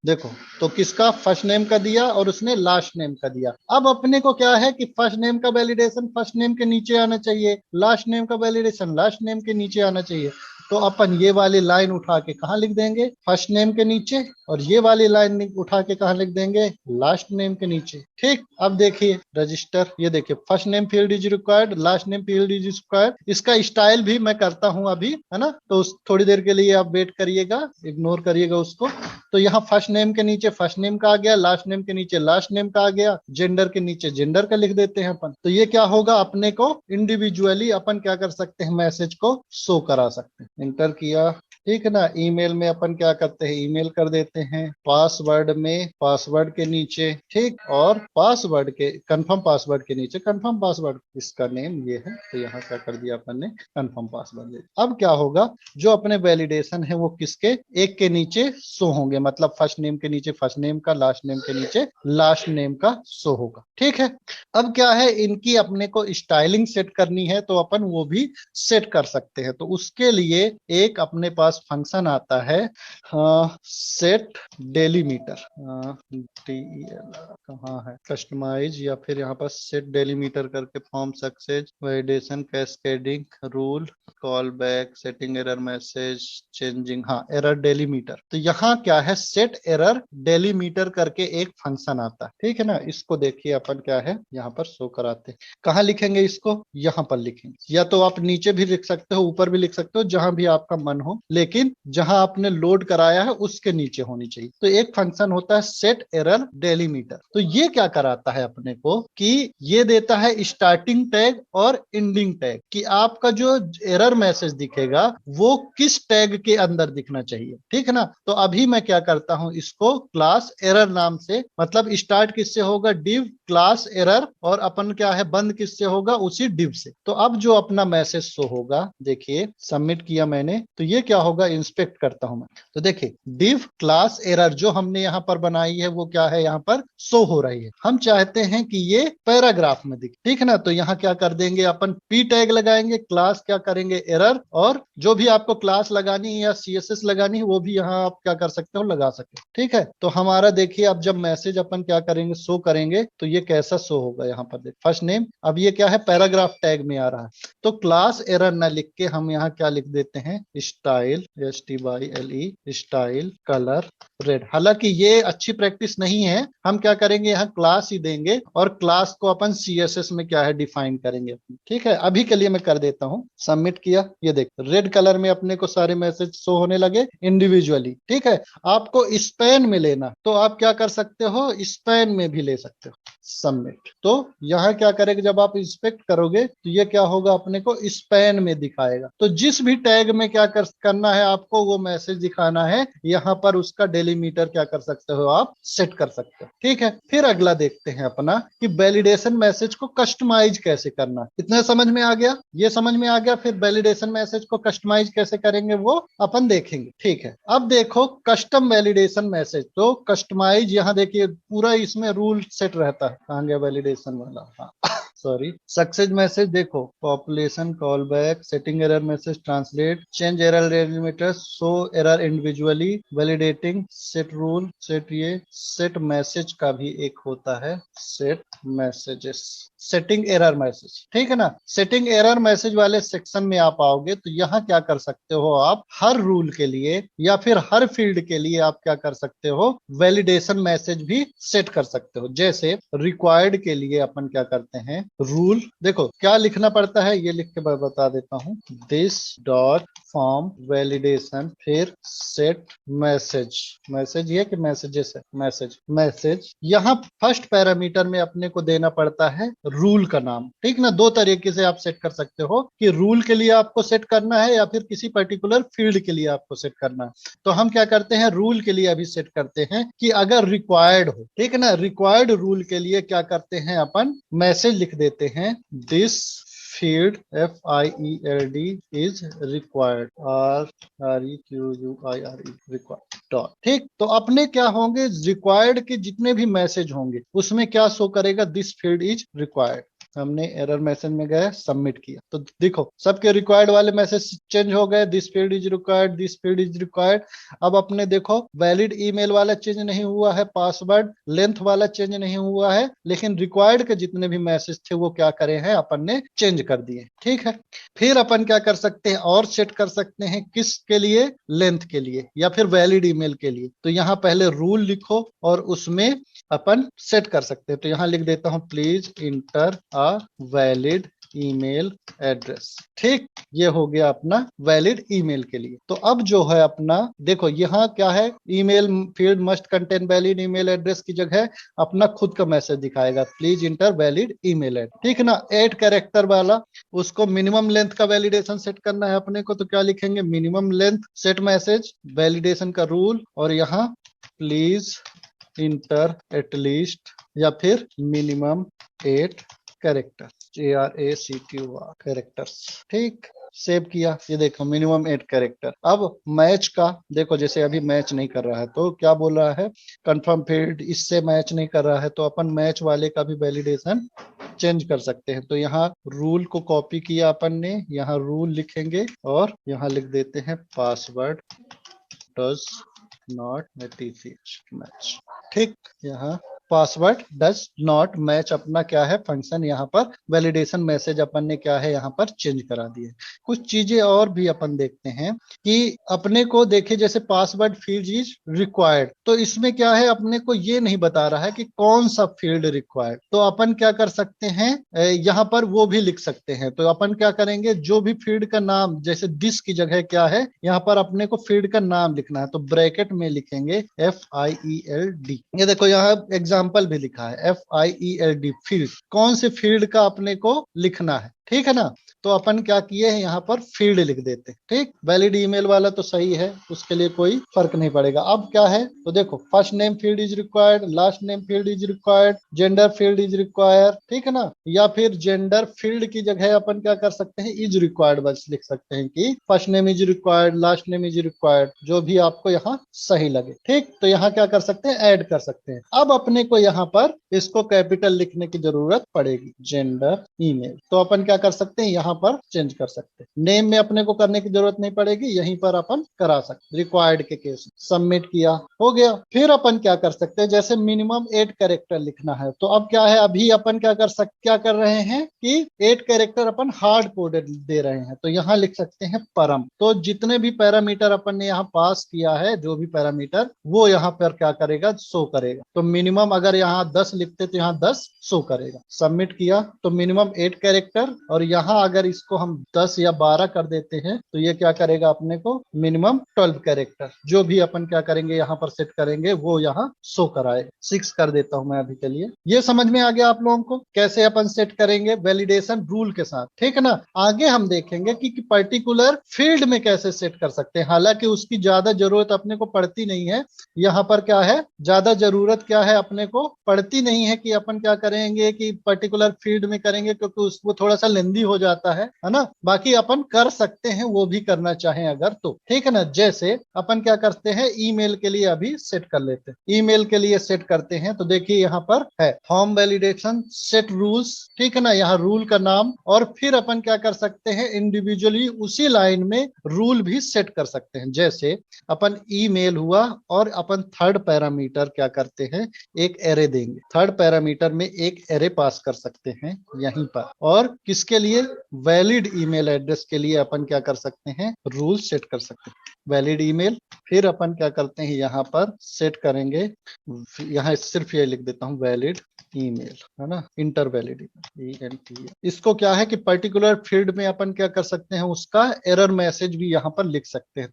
देखो, तो किसका फर्स्ट नेम का दिया और उसने लास्ट नेम का दिया। अब अपने को क्या है कि फर्स्ट नेम का वैलिडेशन फर्स्ट नेम के नीचे आना चाहिए, लास्ट नेम का वैलिडेशन लास्ट नेम के नीचे आना चाहिए। तो अपन ये वाली लाइन उठा के कहाँ लिख देंगे, फर्स्ट नेम के नीचे, और ये वाली लाइन उठा के कहाँ लिख देंगे, लास्ट नेम के नीचे। ठीक, अब देखिए रजिस्टर, ये देखिए first name field is required, last name field is required. इसका स्टाइल भी मैं करता हूं अभी, है ना। तो थोड़ी देर के लिए आप वेट करिएगा, इग्नोर करिएगा उसको। तो यहाँ फर्स्ट नेम के नीचे फर्स्ट नेम का आ गया, लास्ट नेम के नीचे लास्ट नेम का आ गया, जेंडर के नीचे जेंडर का लिख देते हैं अपन। तो ये क्या होगा, अपने को इंडिविजुअली अपन क्या कर सकते हैं मैसेज को शो करा सकते हैं। इंटर किया, ठीक है ना। ईमेल में अपन क्या करते हैं, ईमेल कर देते हैं, पासवर्ड में पासवर्ड के नीचे, ठीक, और पासवर्ड के कंफर्म पासवर्ड के नीचे कंफर्म पासवर्ड, इसका नेम ये है, तो यहाँ क्या कर दिया अपन ने कंफर्म पासवर्ड। अब क्या होगा, जो अपने वैलिडेशन है वो किसके एक के नीचे शो होंगे, मतलब फर्स्ट नेम के नीचे फर्स्ट नेम का, लास्ट नेम के नीचे लास्ट नेम का शो होगा, ठीक है। अब क्या है, इनकी अपने को स्टाइलिंग सेट करनी है, तो अपन वो भी सेट कर सकते हैं। तो उसके लिए एक अपने पास फंक्शन आता है सेट डेलीमीटर, कहाँ है कस्टमाइज, या फिर यहाँ पर सेट डेलीमीटर करके form success validation cascading rule call back setting error message changing, हाँ एरर डेलीमीटर। तो यहाँ क्या है सेट एरर डेलीमीटर करके एक फंक्शन आता है, ठीक है ना। इसको देखिए अपन क्या है यहाँ पर शो कराते हैं। कहाँ लिखेंगे इसको, यहाँ पर लिखेंगे, या तो आप नीचे भी लिख सकते हो ऊपर भी लिख सकते हो, जहां भी आपका मन हो, लेकिन जहां आपने लोड कराया है उसके नीचे होनी चाहिए। तो एक फंक्शन होता है सेट एरर डेलीमीटर। तो ये क्या कराता है अपने को कि ये देता है स्टार्टिंग टैग और एंडिंग टैग, कि आपका जो एरर मैसेज दिखेगा वो किस टैग के अंदर दिखना चाहिए, ठीक है ना। तो अभी मैं क्या करता हूं, इसको क्लास एरर नाम से, मतलब स्टार्ट किससे होगा डिव क्लास एरर, और अपन क्या है बंद किससे होगा उसी डिव से। तो अब जो अपना मैसेज शो होगा, देखिए सबमिट किया मैंने, तो ये क्या होगा, इंस्पेक्ट करता हूं मैं, तो देखिए div क्लास एरर जो हमने यहाँ पर बनाई है वो क्या है, यहाँ पर शो हो रही है। हम चाहते हैं कि ये पैराग्राफ में दिखे, ठीक है ना। तो यहाँ क्या कर देंगे अपन, p टैग लगाएंगे, क्लास क्या करेंगे एरर, और जो भी आपको क्लास लगानी है या CSS लगानी है वो भी यहाँ आप क्या कर सकते हो, लगा सकते हो, ठीक है। तो हमारा देखिए अब जब मैसेज अपन क्या करेंगे, शो करेंगे, तो ये कैसा शो होगा, यहाँ पर देख फर्स्ट नेम, अब ये क्या है, पैराग्राफ टैग में आ रहा है। तो क्लास एरर ना लिख के हम यहाँ क्या लिख देते हैं, style, STYLE, style colour red. हालांकि ये अच्छी प्रैक्टिस नहीं है, हम क्या करेंगे, यहाँ क्लास ही देंगे और क्लास को अपन CSS में क्या है, डिफाइन करेंगे, ठीक है। अभी के लिए मैं कर देता हूं, सबमिट किया, ये देख रेड कलर में अपने को सारे मैसेज शो होने लगे इंडिविजुअली, ठीक है। आपको स्पैन में लेना तो आप क्या कर सकते हो, स्पैन में भी ले सकते हो, सबमिट। तो यहाँ क्या करेगा, जब आप इंस्पेक्ट करोगे तो ये क्या होगा, अपने को स्पैन में दिखाएगा। तो जिस भी टैग में क्या करना है आपको, वो मैसेज दिखाना है, यहाँ पर उसका डेलीमीटर क्या कर सकते हो, आप सेट कर सकते हो, ठीक है। फिर अगला देखते हैं अपना कि वैलिडेशन मैसेज को कस्टमाइज कैसे करना। इतना समझ में आ गया, ये समझ में आ गया। फिर वैलिडेशन मैसेज को कस्टमाइज कैसे करेंगे वो अपन देखेंगे, ठीक है। अब देखो कस्टम वैलिडेशन मैसेज, तो कस्टमाइज यहाँ देखिए पूरा इसमें रूल सेट रहता है। कहाँ गया वैलिडेशन वाला, हाँ सॉरी, सक्सेस मैसेज देखो, population call back, setting error message, translate, change error delimiter, show error individually, validating, set rule, set ये, सेट मैसेज का भी एक होता है, set messages, setting error message, ठीक है ना। सेटिंग एरर मैसेज वाले सेक्शन में आप आओगे तो यहाँ क्या कर सकते हो, आप हर रूल के लिए या फिर हर फील्ड के लिए आप क्या कर सकते हो, वैलिडेशन मैसेज भी सेट कर सकते हो। जैसे रिक्वायर्ड के लिए अपन क्या करते हैं, रूल देखो क्या लिखना पड़ता है, ये लिख के मैं बता देता हूं, दिस डॉट फॉर्म वैलिडेशन, फिर सेट मैसेज, मैसेज ये कि मैसेजेस है, मैसेज मैसेज, यहाँ फर्स्ट पैरामीटर में अपने को देना पड़ता है रूल का नाम, ठीक ना। दो तरीके से आप सेट कर सकते हो कि रूल के लिए आपको सेट करना है या फिर किसी पर्टिकुलर फील्ड के लिए आपको सेट करना है। तो हम क्या करते हैं, रूल के लिए अभी सेट करते हैं कि अगर रिक्वायर्ड हो, ठीक है ना। रिक्वायर्ड रूल के लिए क्या करते हैं, अपन मैसेज लिख देते हैं, this field FIELD is required, REQUIRE required dot, ठीक। तो अपने क्या होंगे, रिक्वायर्ड के जितने भी मैसेज होंगे उसमें क्या शो करेगा, दिस फील्ड इज रिक्वायर्ड। हमने एरर मैसेज में गए, सबमिट किया, तो देखो सबके रिक्वायर्ड वाले मैसेज चेंज हो गए, this field is required, this field is required. अब अपने देखो वैलिड ईमेल वाला चेंज नहीं हुआ है, पासवर्ड लेंथ वाला चेंज नहीं हुआ है, लेकिन रिक्वायर्ड के जितने भी मैसेज थे वो क्या करे हैं, अपन ने चेंज कर दिए, ठीक है। फिर अपन क्या कर सकते हैं, और सेट कर सकते हैं, किसके लिए, लेंथ के लिए या फिर वैलिड ईमेल के लिए। तो यहाँ पहले रूल लिखो और उसमें अपन सेट कर सकते हैं। तो यहाँ लिख देता हूं, please inter a valid email address, ठीक। ये हो गया अपना वैलिड ईमेल के लिए। तो अब जो है अपना देखो यहाँ क्या है, email field must contain valid email address की जगह अपना खुद का मैसेज दिखाएगा, please inter valid email address, ठीक ना। 8 कैरेक्टर वाला, उसको मिनिमम लेंथ का वैलिडेशन सेट करना है अपने को, तो क्या लिखेंगे, minimum length set message, validation का रूल, और यहाँ प्लीज इंटर एटलीस्ट या फिर मिनिमम 8 कैरेक्टर, CARACTER कैरेक्टर्स, ठीक। सेव किया, ये देखो मिनिमम 8 कैरेक्टर। अब मैच का देखो, जैसे अभी मैच नहीं कर रहा है तो क्या बोल रहा है, कंफर्म फील्ड इससे मैच नहीं कर रहा है, तो अपन मैच वाले का भी वैलिडेशन चेंज कर सकते हैं। तो यहाँ रूल को कॉपी किया अपन ने, यहाँ रूल लिखेंगे और यहाँ लिख देते हैं पासवर्ड डज नॉट मैच, ठीक। यहाँ पासवर्ड डज नॉट मैच अपना क्या है, फंक्शन यहाँ पर वैलिडेशन मैसेज अपन ने क्या है यहाँ पर चेंज करा दिए। कुछ चीजें और भी अपन देखते हैं कि अपने को देखिए, जैसे पासवर्ड फील्ड इज रिक्वायर्ड, तो इसमें क्या है, अपने को ये नहीं बता रहा है कि कौन सा फील्ड रिक्वायर्ड। तो अपन क्या कर सकते हैं, यहाँ पर वो भी लिख सकते हैं। तो अपन क्या करेंगे, जो भी फील्ड का नाम, जैसे दिस की जगह क्या है, यहाँ पर अपने को फील्ड का नाम लिखना है, तो ब्रैकेट में लिखेंगे FIELD। ये देखो यहाँ एग्जाम्पल भी लिखा है, FIELD फील्ड, कौन से फील्ड का अपने को लिखना है, ठीक है ना। तो अपन क्या किए हैं, यहाँ पर फील्ड लिख देते हैं। ठीक, वैलिड ईमेल वाला तो सही है, उसके लिए कोई फर्क नहीं पड़ेगा। अब क्या है तो देखो, first name field is required, last name field is required, gender field is required, ठीक है ना। या फिर जेंडर फील्ड की जगह अपन क्या कर सकते हैं, इज रिक्वायर्ड बस लिख सकते हैं कि first name is required, last name is required, जो भी आपको यहाँ सही लगे। ठीक, तो यहाँ क्या कर सकते हैं, ऐड कर सकते हैं। अब अपने को यहाँ पर इसको कैपिटल लिखने की जरूरत पड़ेगी, जेंडर ईमेल। तो अपन क्या कर सकते हैं, यहाँ पर चेंज कर सकते हैं। नेम में अपने को करने की जरूरत नहीं पड़ेगी, यहीं पर अपन करा सकते, रिक्वायर्ड के केस। सबमिट किया, हो गया। फिर अपन क्या कर सकते हैं, जैसे मिनिमम 8 कैरेक्टर लिखना है, तो अब क्या है, अभी अपन क्या कर रहे हैं कि 8 कैरेक्टर अपन हार्ड कोडेड दे रहे हैं, तो यहाँ लिख सकते हैं परम। तो जितने भी पैरामीटर अपन ने यहाँ पास किया है, जो भी पैरामीटर, वो यहाँ पर क्या करेगा, शो करेगा। तो मिनिमम अगर यहाँ 10 लिखते तो यहाँ 10 शो करेगा। सबमिट किया तो मिनिमम 8 कैरेक्टर, और यहाँ अगर इसको हम 10 या 12 कर देते हैं तो ये क्या करेगा, अपने को मिनिमम 12 कैरेक्टर, जो भी अपन क्या करेंगे यहाँ पर सेट करेंगे वो यहाँ शो कराएगा। 6 कर देता हूं मैं अभी के लिए। ये समझ में आ गया आप लोगों को कैसे अपन सेट करेंगे वैलिडेशन रूल के साथ, ठीक है ना। आगे हम देखेंगे कि पर्टिकुलर फील्ड में कैसे सेट कर सकते हैं, हालांकि उसकी ज्यादा जरूरत अपने को पड़ती नहीं है। यहाँ पर क्या है, ज्यादा जरूरत क्या है, अपने को पड़ती नहीं है कि अपन क्या करेंगे कि पर्टिकुलर फील्ड में करेंगे, क्योंकि उसको थोड़ा सा लेंदी हो जाता है ना। बाकी अपन कर सकते हैं, वो भी करना चाहें अगर तो, ठीक है ना। जैसे अपन क्या करते हैं, ईमेल के लिए अभी सेट कर लेते हैं। ईमेल के लिए सेट करते हैं तो देखिए यहाँ पर है फॉर्म वैलिडेशन सेट रूल्स, ठीक है ना। यहाँ रूल का नाम, और फिर अपन क्या कर सकते हैं, इंडिविजुअली उसी लाइन में रूल भी सेट कर सकते हैं। जैसे अपन ईमेल हुआ, और अपन थर्ड पैरामीटर क्या करते हैं, एक एरे देंगे। थर्ड पैरामीटर में एक एरे पास कर सकते हैं यहीं पर, और किसके लिए, वैलिड ईमेल एड्रेस के लिए अपन क्या कर सकते हैं, रूल सेट कर सकते हैं, वैलिड ईमेल। फिर अपन क्या करते हैं, यहाँ पर सेट करेंगे, यहाँ सिर्फ ये लिख देता हूँ, वैलिड ईमेल, है ना, इंटर वैलिड ईमेल। इसको क्या है कि पर्टिकुलर फील्ड में अपन क्या कर सकते हैं, उसका एरर मैसेज भी यहाँ पर लिख सकते हैं।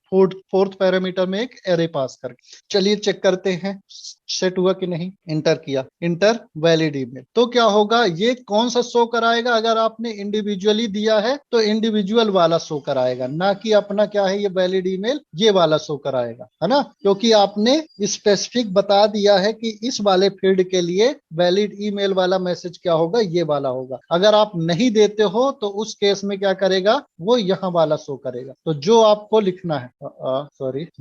फोर्थ पैरामीटर में एक एरे पास करके। चलिए चेक करते हैं सेट हुआ कि नहीं। इंटर किया, इंटर वैलिड ईमेल, तो क्या होगा, ये कौन सा शो कराएगा, अगर आपने इंडिविजुअली दिया है तो इंडिविजुअल वाला शो कराएगा, ना कि अपना क्या है, ये वैलिड ईमेल ये वाला शो कराएगा, है ना। क्योंकि आपने स्पेसिफिक बता दिया है कि इस वाले फील्ड के लिए वैलिड ईमेल वाला मैसेज क्या होगा, ये वाला होगा। अगर आप नहीं देते हो तो उस केस में क्या करेगा, वो यहाँ वाला शो करेगा। तो जो आपको लिखना है,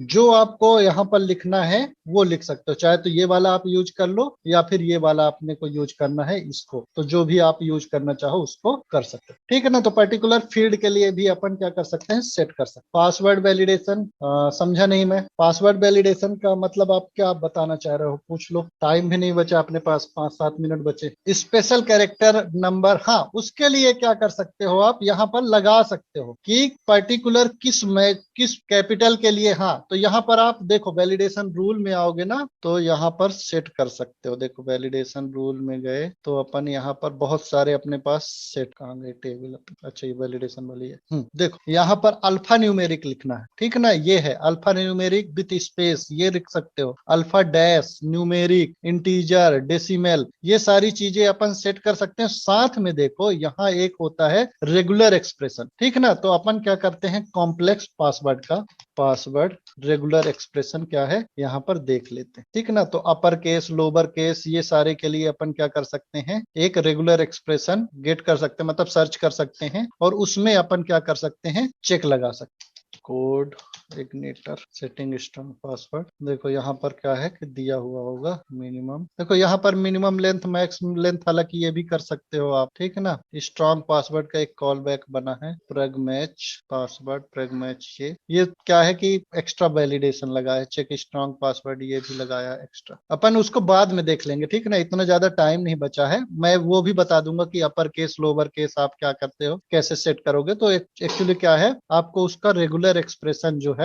जो आपको यहाँ पर लिखना है वो लिख सकते हो, चाहे तो ये वाला आप यूज कर लो, या फिर ये वाला आपने को यूज करना है इसको, तो जो भी आप यूज करना चाहो उसको कर सकते हो, ठीक है ना। तो पर्टिकुलर फील्ड के लिए भी अपन क्या कर सकते हैं, सेट कर सकते हैं। पासवर्ड वैलिडेशन समझा नहीं मैं, पासवर्ड वैलिडेशन का मतलब आप क्या बताना चाह रहे हो, पूछ लो, टाइम भी नहीं बचा अपने पास, 5-7 मिनट बचे। स्पेशल कैरेक्टर नंबर, हाँ, उसके लिए क्या कर सकते हो, आप यहाँ पर लगा सकते हो कि पर्टिकुलर किस कैपिटल के लिए। हाँ, तो यहाँ पर आप देखो वैलिडेशन रूल में आओगे ना, तो यहाँ पर सेट कर सकते हो। देखो वैलिडेशन रूल में गए तो अपन यहाँ पर बहुत सारे अपने पास सेट, कहाँ गए टेबल, अच्छा ये वैलिडेशन वाली है। देखो यहाँ पर अल्फा न्यूमेरिक लिखना है, ठीक है ना, ये है अल्फा न्यूमेरिक विथ स्पेस, ये लिख सकते हो। Alpha dash, numeric, integer, decimal, ये सारी चीजें अपन सेट कर सकते हैं। साथ में देखो यहाँ एक होता है रेगुलर एक्सप्रेशन, ठीक है ना। तो अपन क्या करते हैं, कॉम्प्लेक्स पासवर्ड का पासवर्ड रेगुलर एक्सप्रेशन क्या है यहाँ पर देख लेते हैं, ठीक है ना। तो अपर केस, लोअर केस, ये सारे के लिए अपन क्या कर सकते हैं, एक रेगुलर एक्सप्रेशन गेट कर सकते हैं, मतलब सर्च कर सकते हैं, और उसमें अपन क्या कर सकते हैं, चेक लगा सकते हैं। Code igniter setting strong password, देखो यहाँ पर क्या है कि दिया हुआ होगा मिनिमम, देखो यहाँ पर मिनिमम लेंथ, मैक्स लेंथ, हालांकि ये भी कर सकते हो आप, ठीक है ना। स्ट्रॉन्ग पासवर्ड का एक कॉल बैक बना है, प्रेग मैच पासवर्ड, प्रेग मैच, ये क्या है कि एक्स्ट्रा वैलिडेशन लगा है, चेक स्ट्रॉन्ग पासवर्ड ये भी लगाया एक्स्ट्रा। अपन उसको बाद में देख लेंगे, ठीक है ना, इतना ज्यादा टाइम नहीं बचा है। मैं वो भी बता दूंगा कि अपर केस लोअर केस आप क्या करते हो, कैसे सेट करोगे। तो एक्चुअली क्या है, आपको उसका रेगुलर एक्सप्रेशन जो है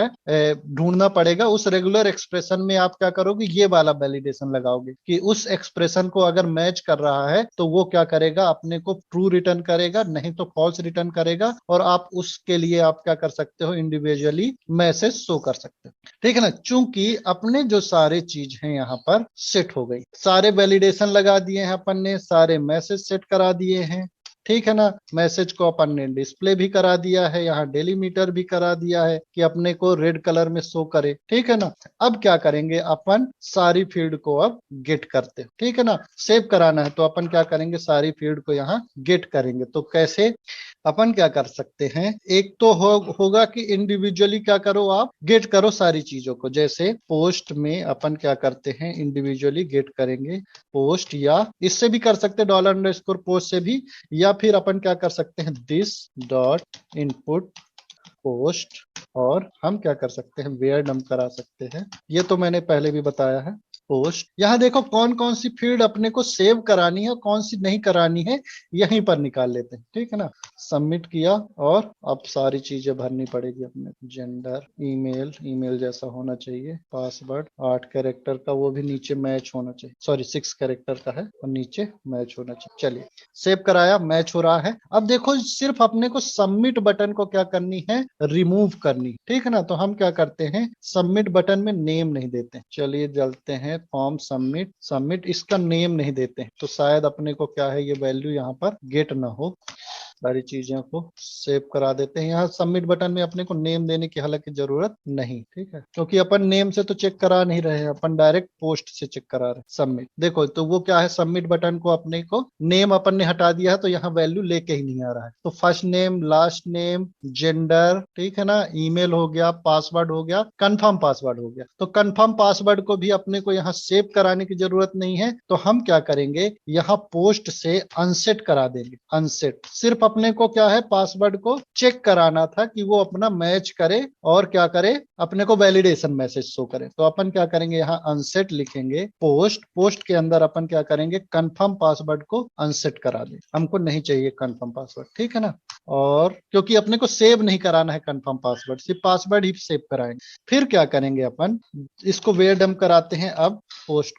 ढूंढना पड़ेगा। उस रेगुलर एक्सप्रेशन में आप क्या करोगे, ये वाला वैलिडेशन लगाओगे कि उस एक्सप्रेशन को अगर मैच कर रहा है तो वो क्या करेगा, अपने को ट्रू रिटर्न करेगा, नहीं तो फॉल्स रिटर्न करेगा। और आप उसके लिए आप क्या कर सकते हो, इंडिविजुअली मैसेज शो कर सकते हो, ठीक है ना। चूंकि अपने जो सारे चीज हैं यहाँ पर सेट हो गई, सारे वैलिडेशन लगा दिए हैं अपन ने, सारे मैसेज सेट करा दिए हैं, ठीक है ना। मैसेज को अपन ने डिस्प्ले भी करा दिया है, यहाँ डेलीमीटर भी करा दिया है कि अपने को रेड कलर में शो करे, ठीक है ना। अब क्या करेंगे अपन, सारी फील्ड को अब गेट करते हैं, ठीक है ना। सेव कराना है तो अपन क्या करेंगे, सारी फील्ड को यहाँ गेट करेंगे। तो कैसे अपन क्या कर सकते हैं, एक तो होगा कि इंडिविजुअली क्या करो, आप गेट करो सारी चीजों को। जैसे पोस्ट में अपन क्या करते हैं, इंडिविजुअली गेट करेंगे पोस्ट, या इससे भी कर सकते हैं $_पोस्ट से भी, या फिर अपन क्या कर सकते हैं, दिस डॉट इनपुट पोस्ट, और हम क्या कर सकते हैं, वेयर डम करा सकते हैं। ये तो मैंने पहले भी बताया है। पोस्ट, यहाँ देखो कौन कौन सी फील्ड अपने को सेव करानी है, कौन सी नहीं करानी है, यहीं पर निकाल लेते हैं, ठीक है ना। सबमिट किया, और अब सारी चीजें भरनी पड़ेगी अपने, जेंडर, ईमेल, ईमेल जैसा होना चाहिए, पासवर्ड 8 कैरेक्टर का, वो भी नीचे मैच होना चाहिए, सॉरी 6 कैरेक्टर का है और नीचे मैच होना चाहिए। चलिए सेव कराया, मैच हो रहा है। अब देखो सिर्फ अपने को सबमिट बटन को क्या करनी है, रिमूव करनी, ठीक है ना। तो हम क्या करते हैं, सबमिट बटन में नेम नहीं देते। चलिए चलते हैं फॉर्म सबमिट, सबमिट इसका नेम नहीं देते हैं, तो शायद अपने को क्या है, ये वैल्यू यहाँ पर गेट ना हो। सारी चीजों को सेव करा देते हैं। यहाँ सबमिट बटन में अपने को नेम देने की हालांकि जरूरत नहीं, ठीक है, क्योंकि अपन नेम से तो चेक करा नहीं रहे हैं, अपन डायरेक्ट पोस्ट से चेक करा रहे हैं। सबमिट, देखो तो वो क्या है, सबमिट बटन को अपने को नेम अपन ने हटा दिया है, तो यहाँ वैल्यू लेके ही नहीं आ रहा है। तो first name, last name, gender, ठीक है ना, ईमेल हो गया, पासवर्ड हो गया, कंफर्म पासवर्ड हो गया। तो कंफर्म पासवर्ड को भी अपने को यहाँ सेव कराने की जरूरत नहीं है, तो हम क्या करेंगे, यहाँ पोस्ट से अनसेट करा देंगे। अनसेट, सिर्फ अपने को क्या है, पासवर्ड को चेक कराना था कि वो अपना मैच करे और क्या करे, अपने को वैलिडेशन मैसेज शो करे। तो अपन क्या करेंगे, यहाँ अनसेट लिखेंगे, पोस्ट, पोस्ट के अंदर अपन क्या करेंगे, कंफर्म पासवर्ड को अनसेट करा दें। हमको नहीं चाहिए कंफर्म पासवर्ड, ठीक है ना। और क्योंकि अपने को सेव नहीं कराना है कंफर्म पासवर्ड, सिर्फ पासवर्ड ही सेव कराएंगे। फिर क्या करेंगे अपन, इसको वेयर डम कराते हैं। अब पोस्ट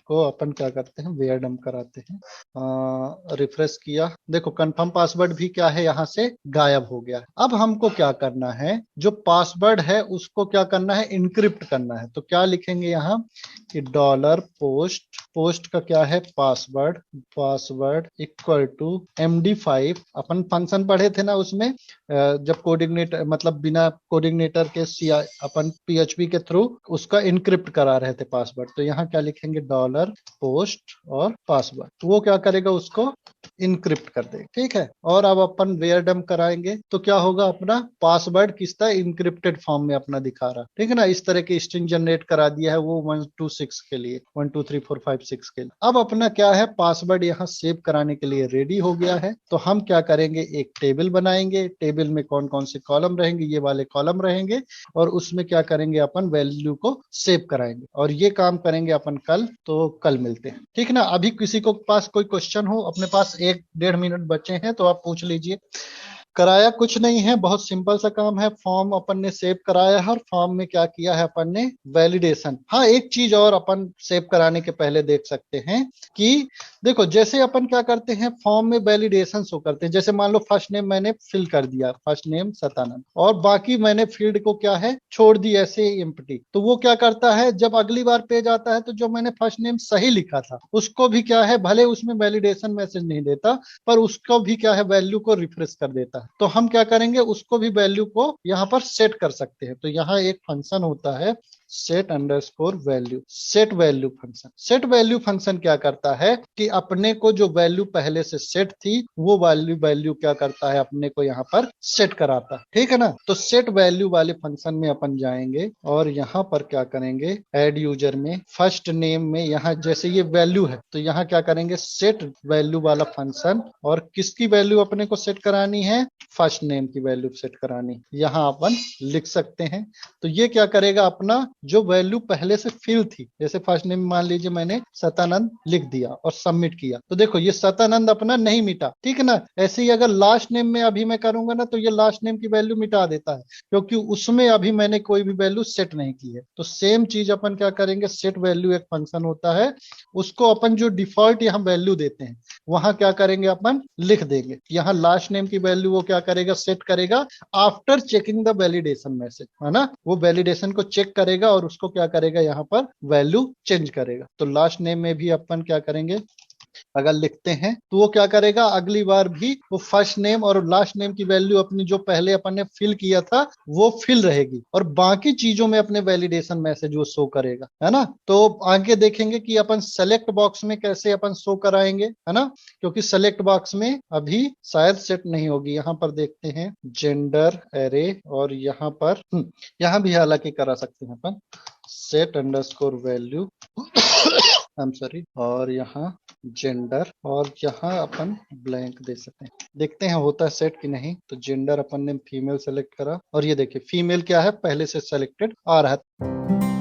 को अपन क्या करते हैं, वेयर डम कराते हैं। रिफ्रेश किया, देखो कंफर्म पासवर्ड भी क्या है, यहाँ से गायब हो गया। अब हमको क्या करना है, जो पासवर्ड है उसको क्या करना है, इनक्रिप्ट करना है। तो क्या लिखेंगे यहाँ कि $पोस्ट, पोस्ट का क्या है, password, password equal to MD5। अपन फंक्शन पढ़े थे ना उसमें, जब कोऑर्डिनेटर मतलब बिना कोऑर्डिनेटर के अपन PHP के थ्रू उसका इनक्रिप्ट करा रहे थे पासवर्ड। तो यहाँ क्या लिखेंगे, $पोस्ट और पासवर्ड, तो वो क्या करेगा, उसको इनक्रिप्ट कर देगा, ठीक है। और अब अपन वेयर डम कराएंगे तो क्या होगा, अपना पासवर्ड किस तरह इनक्रिप्टेड फॉर्म में अपना दिखा रहा, ठीक है ना। इस तरह के स्ट्रिंग जनरेट करा दिया है वो 126 के लिए, 1 2 3 4 5 6 के लिए। अब अपना क्या है, पासवर्ड यहाँ सेव कराने के लिए रेडी हो गया है। तो हम क्या करेंगे, एक टेबल बनाएंगे, टेबल में कौन कौन से कॉलम रहेंगे, ये वाले कॉलम रहेंगे, और उसमें क्या करेंगे, अपन वैल्यू को सेव कराएंगे। और ये काम करेंगे अपन कल, तो कल मिलते हैं, ठीक है ना। अभी किसी को पास कोई क्वेश्चन हो, अपने पास 1-1.5 मिनट बचे हैं तो आप पूछ लीजिए। कराया कुछ नहीं है, बहुत सिंपल सा काम है। फॉर्म अपन ने सेव कराया है, और फॉर्म में क्या किया है अपन ने, वैलिडेशन। हाँ एक चीज और अपन सेव कराने के पहले देख सकते हैं कि देखो, जैसे अपन क्या करते हैं, फॉर्म में वैलिडेशन शो करते हैं। जैसे मान लो फर्स्ट नेम मैंने फिल कर दिया, फर्स्ट नेम सतानंद, और बाकी मैंने फील्ड को क्या है, छोड़ दी ऐसे एम्प्टी। तो वो क्या करता है, जब अगली बार पेज आता है तो जो मैंने फर्स्ट नेम सही लिखा था उसको भी क्या है, भले उसमें वैलिडेशन मैसेज नहीं देता, पर उसको भी क्या है, वैल्यू को रिफ्रेश कर देता है। तो हम क्या करेंगे, उसको भी वैल्यू को यहाँ पर सेट कर सकते हैं। तो यहाँ एक फंक्शन होता है set underscore value, set value function. Set value function क्या करता है कि अपने को जो वैल्यू पहले से सेट थी वो वैल्यू क्या करता है, अपने को यहाँ पर सेट कराता है, ठीक है ना। तो सेट वैल्यू वाले फंक्शन में अपन जाएंगे और यहाँ पर क्या करेंगे, एड यूजर में फर्स्ट नेम में, यहाँ जैसे ये वैल्यू है तो यहाँ क्या करेंगे, सेट वैल्यू वाला फंक्शन, और किसकी वैल्यू अपने को सेट करानी है, फर्स्ट नेम की वैल्यू सेट करानी, यहाँ अपन लिख सकते हैं। तो ये क्या करेगा, अपना जो वैल्यू पहले से फिल थी, जैसे फर्स्ट नेम मान लीजिए मैंने सतानंद लिख दिया और सबमिट किया, तो देखो ये सतानंद अपना नहीं मिटा, ठीक है ना। ऐसे ही अगर लास्ट नेम में अभी मैं करूंगा ना, तो ये लास्ट नेम की वैल्यू मिटा देता है, क्योंकि उसमें अभी मैंने कोई भी वैल्यू सेट नहीं की है। तो सेम चीज अपन क्या करेंगे, सेट वैल्यू एक फंक्शन होता है, उसको अपन जो डिफॉल्ट यहाँ वैल्यू देते हैं वहां क्या करेंगे, अपन लिख देंगे। यहाँ लास्ट नेम की वैल्यू वो क्या करेगा, सेट करेगा after checking the validation message, है ना। वो वैलिडेशन को चेक करेगा और उसको क्या करेगा, यहाँ पर वैल्यू चेंज करेगा। तो लास्ट नेम में भी अपन क्या करेंगे, अगर लिखते हैं तो वो क्या करेगा, अगली बार भी वो फर्स्ट नेम और लास्ट नेम की वैल्यू अपनी जो पहले अपन ने फिल किया था वो फिल रहेगी, और बाकी चीजों में अपने वैलिडेशन मैसेज वो शो करेगा, है ना। तो आगे देखेंगे कि अपन सेलेक्ट बॉक्स में कैसे अपन शो कराएंगे, है ना, क्योंकि सेलेक्ट बॉक्स में अभी शायद सेट नहीं होगी। यहाँ पर देखते हैं जेंडर एरे, और यहाँ पर यहाँ भी हालांकि करा सकते हैं अपन set underscore value I am sorry, और यहाँ जेंडर, और यहाँ अपन ब्लैंक दे सकते हैं। देखते हैं होता है सेट कि नहीं। तो जेंडर अपन ने फीमेल सेलेक्ट करा, और ये देखिए फीमेल क्या है पहले से सेलेक्टेड आ रहा है।